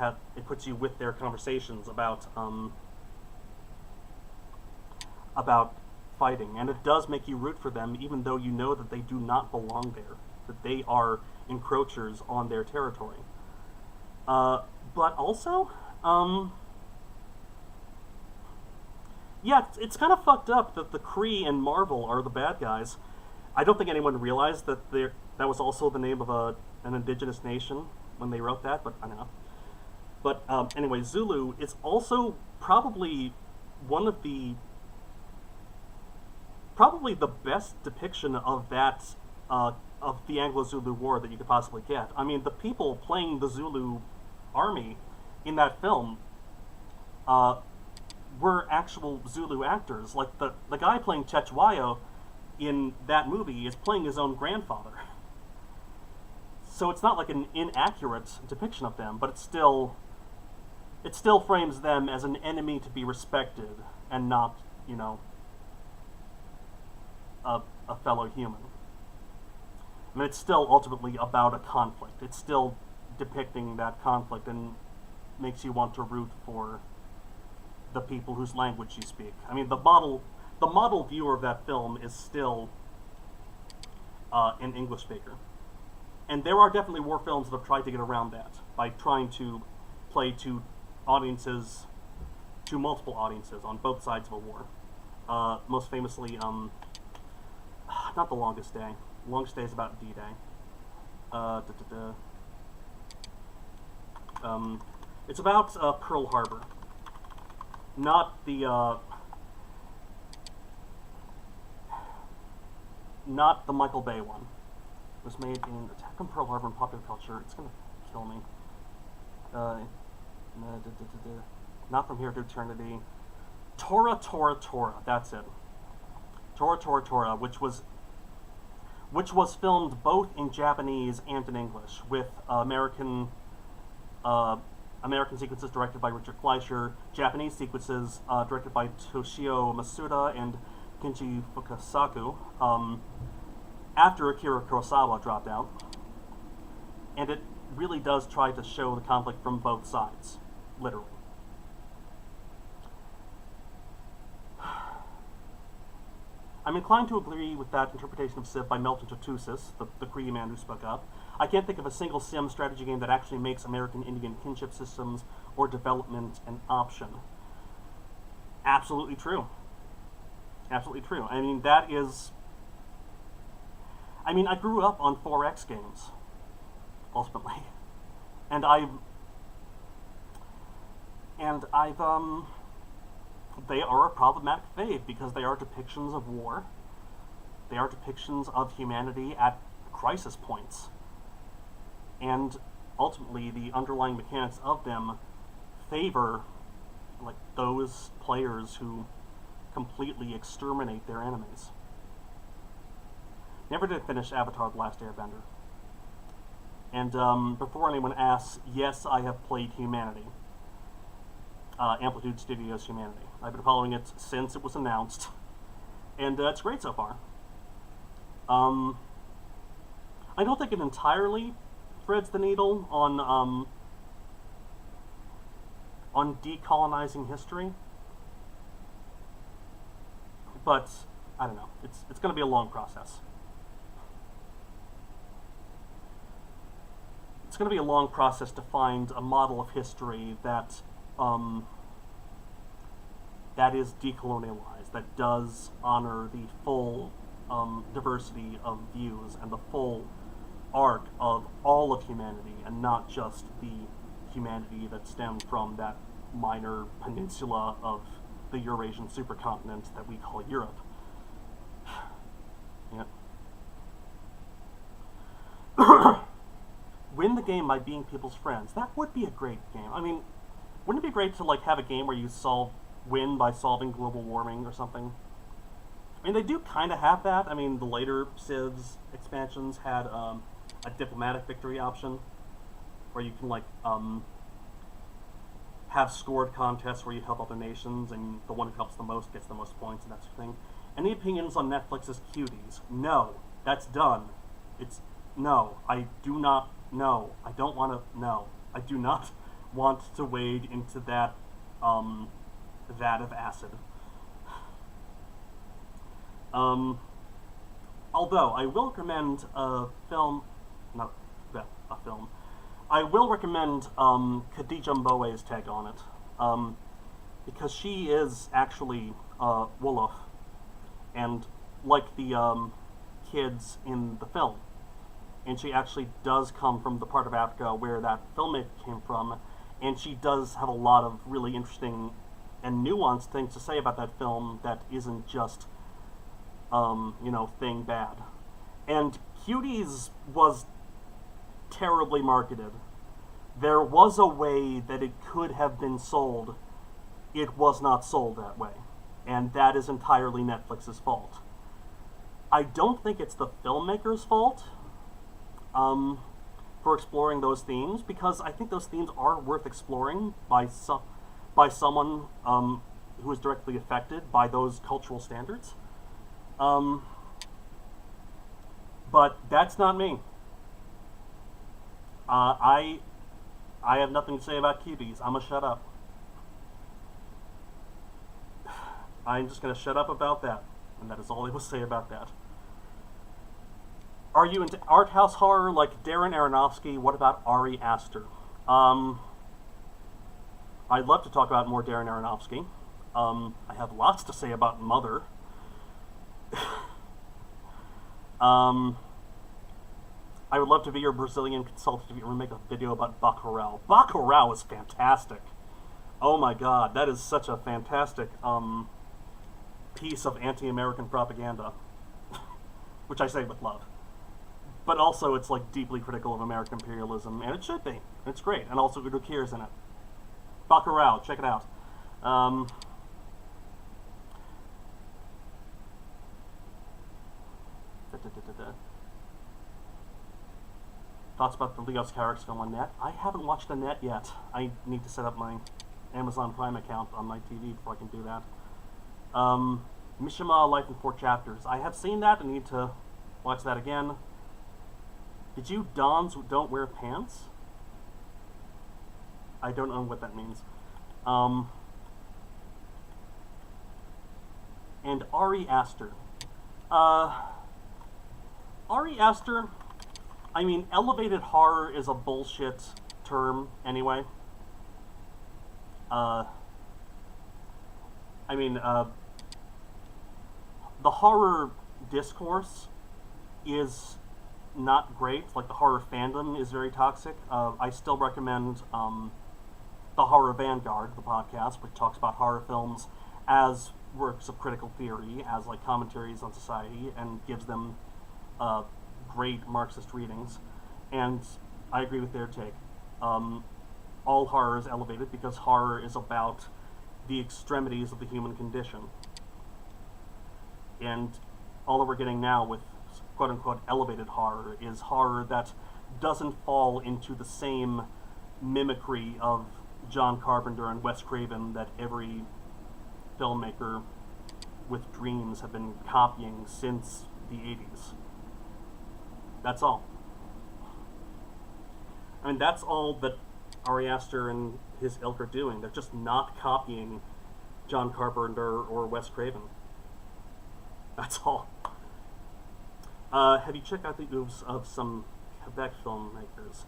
puts you with their conversations about fighting, and it does make you root for them, even though you know that they do not belong there, that they are encroachers on their territory. But also, yeah, it's kind of fucked up that the Kree and Marvel are the bad guys. I don't think anyone realized that that was also the name of an indigenous nation when they wrote that, but I don't know. But anyway, Zulu is also probably the best depiction of that of the Anglo-Zulu War that you could possibly get. I mean, the people playing the Zulu army in that film were actual Zulu actors. Like the guy playing Cetshwayo in that movie is playing his own grandfather. So it's not like an inaccurate depiction of them, but it still frames them as an enemy to be respected and not, you know, a fellow human. I mean, it's still ultimately about a conflict. It's still depicting that conflict and makes you want to root for the people whose language you speak. I mean, the model viewer of that film is still an English speaker. And there are definitely war films that have tried to get around that by trying to play to audiences, to multiple audiences on both sides of a war. Most famously, not The Longest Day. The Longest Day is about D-Day. It's about Pearl Harbor. Not the, not the Michael Bay one. It was made in Attack on Pearl Harbor in popular culture. It's gonna kill me. Not From Here to Eternity. Tora, Tora, Tora. That's it. Tora, Tora, Tora, which was filmed both in Japanese and in English, with American sequences directed by Richard Fleischer, Japanese sequences directed by Toshio Masuda and Kenji Fukasaku, after Akira Kurosawa dropped out. And it really does try to show the conflict from both sides, literally. I'm inclined to agree with that interpretation of Civ by Melton Toutousis, the Cree man who spoke up. I can't think of a single sim strategy game that actually makes American Indian kinship systems or development an option. Absolutely true. Absolutely true. I mean, that is... I mean, I grew up on 4X games, ultimately. And I've they are a problematic fave because they are depictions of war. They are depictions of humanity at crisis points. And ultimately, the underlying mechanics of them favor like those players who completely exterminate their enemies. Never did finish Avatar: The Last Airbender. And before anyone asks, yes, I have played Humanity. Amplitude Studios' Humanity. I've been following it since it was announced, and it's great so far. I don't think it entirely threads the needle on decolonizing history, but I don't know. It's going to be a long process. It's going to be a long process to find a model of history that that is decolonialized, that does honor the full diversity of views and the full arc of all of humanity, and not just the humanity that stemmed from that minor peninsula of the Eurasian supercontinent that we call Europe. Yeah. Win the game by being people's friends. That would be a great game. I mean, wouldn't it be great to like have a game where you win by solving global warming or something? I mean, they do kind of have that. I mean, the later Civs expansions had a diplomatic victory option, where you can like have scored contests where you help other nations, and the one who helps the most gets the most points and that sort of thing. Any opinions on Netflix's Cuties? No, that's done. No, I do not. No, I don't want to. No, I do not want to wade into that vat of acid. Although I will recommend a film, I will recommend Khadija Mbowe's take on it, because she is actually Wolof, and like the kids in the film, and she actually does come from the part of Africa where that filmmaker came from, and she does have a lot of really interesting and nuanced things to say about that film that isn't just thing bad. And Cuties was terribly marketed. There was a way that it could have been sold. It was not sold that way. And that is entirely Netflix's fault. I don't think it's the filmmaker's fault for exploring those themes, because I think those themes are worth exploring by someone who is directly affected by those cultural standards. But that's not me. I have nothing to say about Cuties. I'm gonna shut up. I'm just going to shut up about that, and that is all I will say about that. Are you into art house horror like Darren Aronofsky? What about Ari Aster? I'd love to talk about more Darren Aronofsky. I have lots to say about Mother. I would love to be your Brazilian consultant if you ever make a video about Bacurau. Bacurau is fantastic. Oh my god, that is such a fantastic piece of anti-American propaganda. Which I say with love. But also it's like deeply critical of American imperialism, and it should be. It's great, and also Udo Kier's in it. Bacurau, check it out. Thoughts about the Leos Carax film on Net? I haven't watched the Net yet. I need to set up my Amazon Prime account on my TV before I can do that. Mishima, Life in 4 Chapters. I have seen that. I need to watch that again. Did you Dons who don't wear pants? I don't know what that means. And Ari Aster. Ari Aster, I mean, elevated horror is a bullshit term anyway. The horror discourse is not great. Like, the horror fandom is very toxic. I still recommend The Horror Vanguard, the podcast, which talks about horror films as works of critical theory, as like commentaries on society, and gives them great Marxist readings. And I agree with their take. All horror is elevated because horror is about the extremities of the human condition. And all that we're getting now with quote-unquote elevated horror is horror that doesn't fall into the same mimicry of John Carpenter and Wes Craven that every filmmaker with dreams have been copying since the 80s. That's all. I mean, that's all that Ari Aster and his ilk are doing. They're just not copying John Carpenter or Wes Craven. That's all. Have you checked out the moves of some Quebec filmmakers?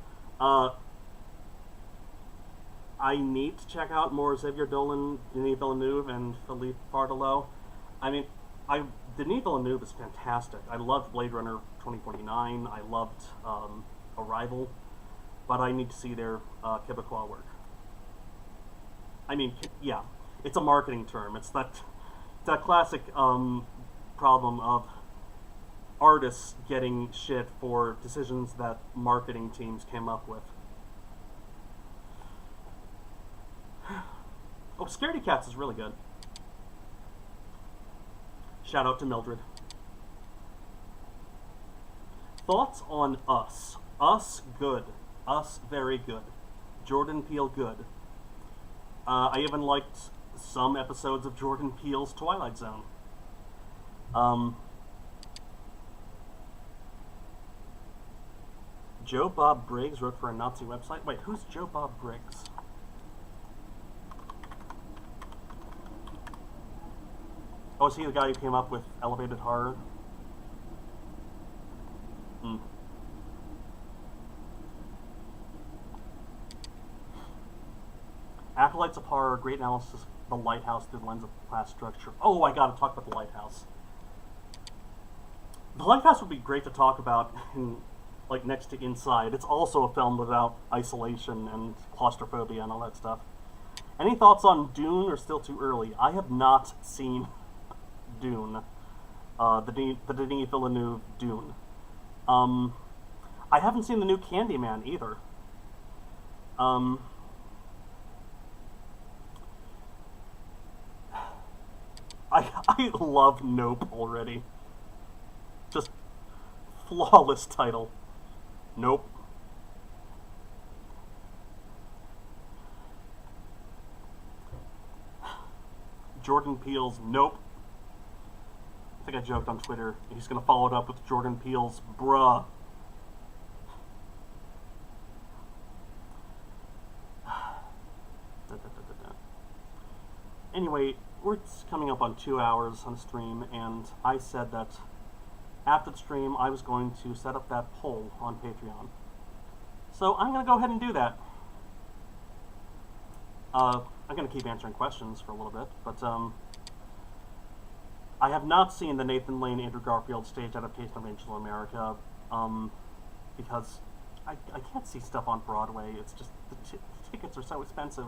I need to check out more Xavier Dolan, Denis Villeneuve, and Philippe Fardelot. I mean, Denis Villeneuve is fantastic. I loved Blade Runner 2049. I loved Arrival. But I need to see their Quebecois work. I mean, yeah, it's a marketing term. It's that classic problem of artists getting shit for decisions that marketing teams came up with. Oh, Scaredy Cats is really good. Shout out to Mildred. Thoughts on Us? Us, good. Us, very good. Jordan Peele, good. I even liked some episodes of Jordan Peele's Twilight Zone. Joe Bob Briggs wrote for a Nazi website. Wait, who's Joe Bob Briggs? Oh, is he the guy who came up with elevated horror? Acolytes of Horror, great analysis of The Lighthouse through the lens of class structure. Oh, I gotta talk about The Lighthouse. The Lighthouse would be great to talk about in, like, next to Inside. It's also a film about isolation and claustrophobia and all that stuff. Any thoughts on Dune, or still too early? I have not seen Dune. The Denis Villeneuve Dune. I haven't seen the new Candyman either. I love Nope already. Just flawless title. Nope. Jordan Peele's Nope. I think I joked on Twitter. He's gonna follow it up with Jordan Peele's Bruh. Anyway, we're coming up on 2 hours on the stream, and I said that after the stream I was going to set up that poll on Patreon. So I'm going to go ahead and do that. I'm going to keep answering questions for a little bit, but I have not seen the Nathan Lane Andrew Garfield stage adaptation of Angel of America, because I can't see stuff on Broadway. It's just the tickets are so expensive.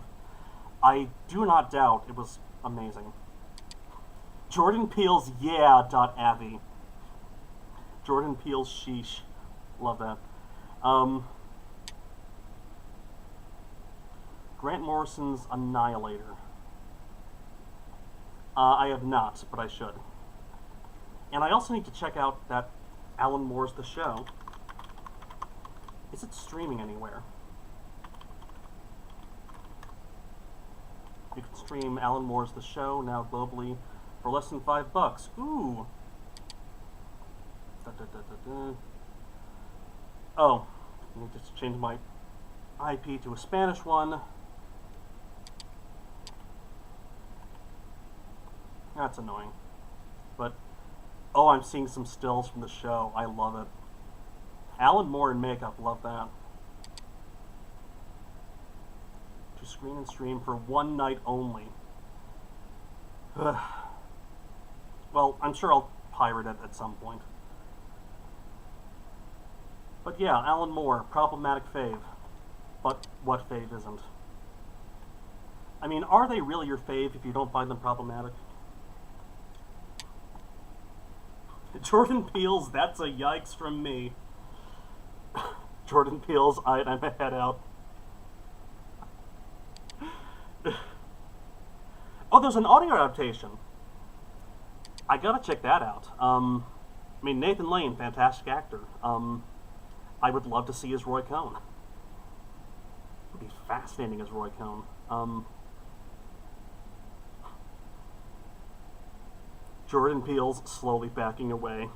I do not doubt it was amazing. Jordan Peele's yeah.avi. Jordan Peele's sheesh. Love that. Grant Morrison's Annihilator. I have not, but I should. And I also need to check out that Alan Moore's The Show. Is it streaming anywhere? You can stream Alan Moore's The Show now globally for less than $5. Ooh. Oh, let me just change my IP to a Spanish one. That's annoying. But, oh, I'm seeing some stills from the show. I love it. Alan Moore in makeup, love that. To screen and stream for one night only. Well, I'm sure I'll pirate it at some point. But yeah, Alan Moore, problematic fave. But what fave isn't? I mean, are they really your fave if you don't find them problematic? Jordan Peele's That's a Yikes from Me. Jordan Peele's I'm a head out. Oh, there's an audio adaptation. I gotta check that out. I mean, Nathan Lane, fantastic actor. I would love to see as Roy Cohn. It would be fascinating as Roy Cohn. Jordan Peele's slowly backing away.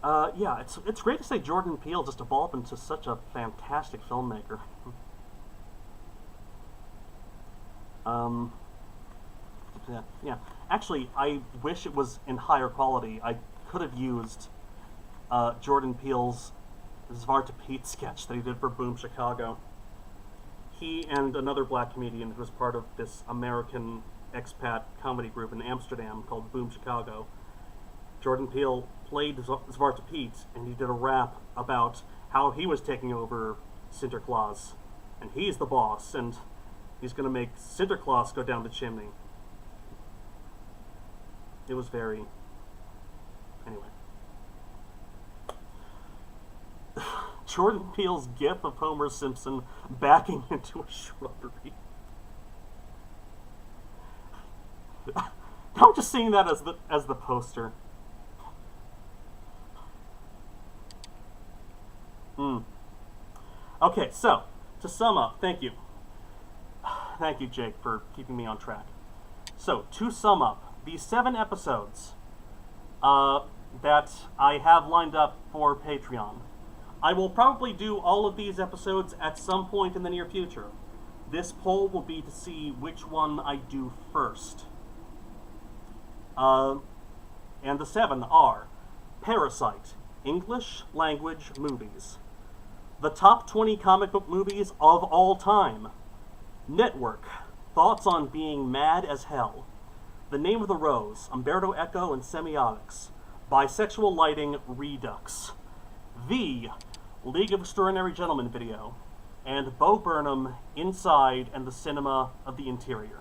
Yeah, it's great to say Jordan Peele just evolved into such a fantastic filmmaker. Yeah. Actually, I wish it was in higher quality. I could have used Jordan Peele's Svarta Pete sketch that he did for Boom Chicago. He and another black comedian who was part of this American expat comedy group in Amsterdam called Boom Chicago. Jordan Peele played Svarta Pete, and he did a rap about how he was taking over Sinterklaas, and he's the boss, and he's going to make Sinterklaas go down the chimney. It was very... Anyway. Jordan Peele's gif of Homer Simpson backing into a shrubbery. I'm just seeing that as the poster. Okay, so to sum up, thank you, Jake, for keeping me on track. So to sum up, these 7 episodes that I have lined up for Patreon, I will probably do all of these episodes at some point in the near future. This poll will be to see which one I do first. And the 7 are Parasite, English language movies. The top 20 comic book movies of all time. Network, thoughts on being mad as hell. The Name of the Rose, Umberto Eco and Semiotics. Bisexual Lighting, Redux. The League of Extraordinary Gentlemen video. And Bo Burnham, Inside and the Cinema of the Interior.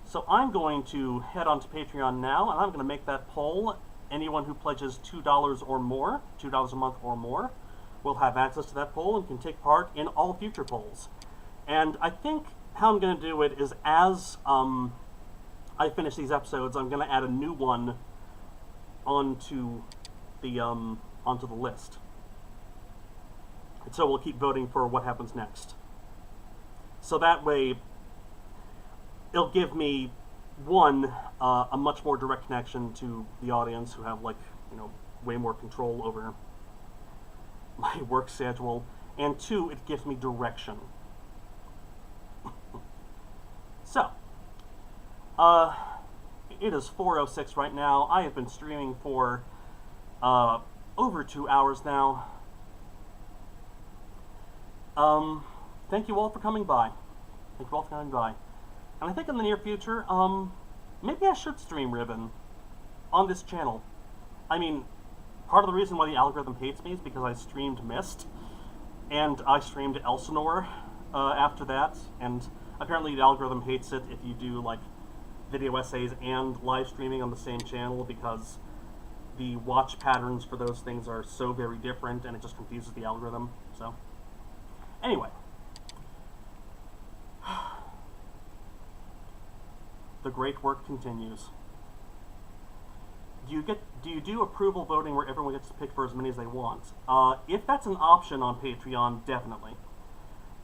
So I'm going to head on to Patreon now, and I'm going to make that poll. Anyone who pledges $2 or more, $2 a month or more, will have access to that poll and can take part in all future polls. And I think how I'm going to do it is as I finish these episodes, I'm going to add a new one onto the list. And so we'll keep voting for what happens next. So that way, it'll give me, one, a much more direct connection to the audience who have, like, way more control over my work schedule, and 2, it gives me direction. So, It is 4:06 right now. I have been streaming for over 2 hours now. Thank you all for coming by. Thank you all for coming by. And I think in the near future, maybe I should stream Ribbon on this channel. I mean, part of the reason why the algorithm hates me is because I streamed Myst, and I streamed Elsinore after that, and apparently the algorithm hates it if you do, like, video essays and live streaming on the same channel, because the watch patterns for those things are so very different, and it just confuses the algorithm. So, anyway. The great work continues. Do you do approval voting where everyone gets to pick for as many as they want? If that's an option on Patreon, definitely.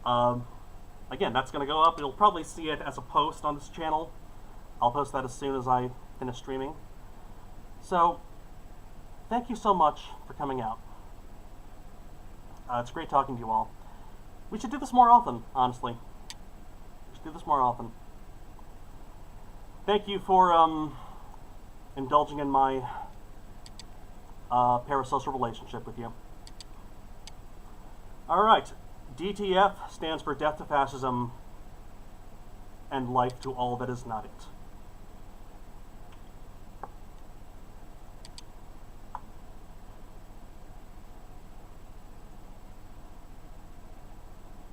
Again, that's going to go up. You'll probably see it as a post on this channel. I'll post that as soon as I finish streaming. So, thank you so much for coming out. It's great talking to you all. We should do this more often, honestly. We should do this more often. Thank you for indulging in my parasocial relationship with you. Alright, DTF stands for Death to Fascism and Life to All That Is Not It.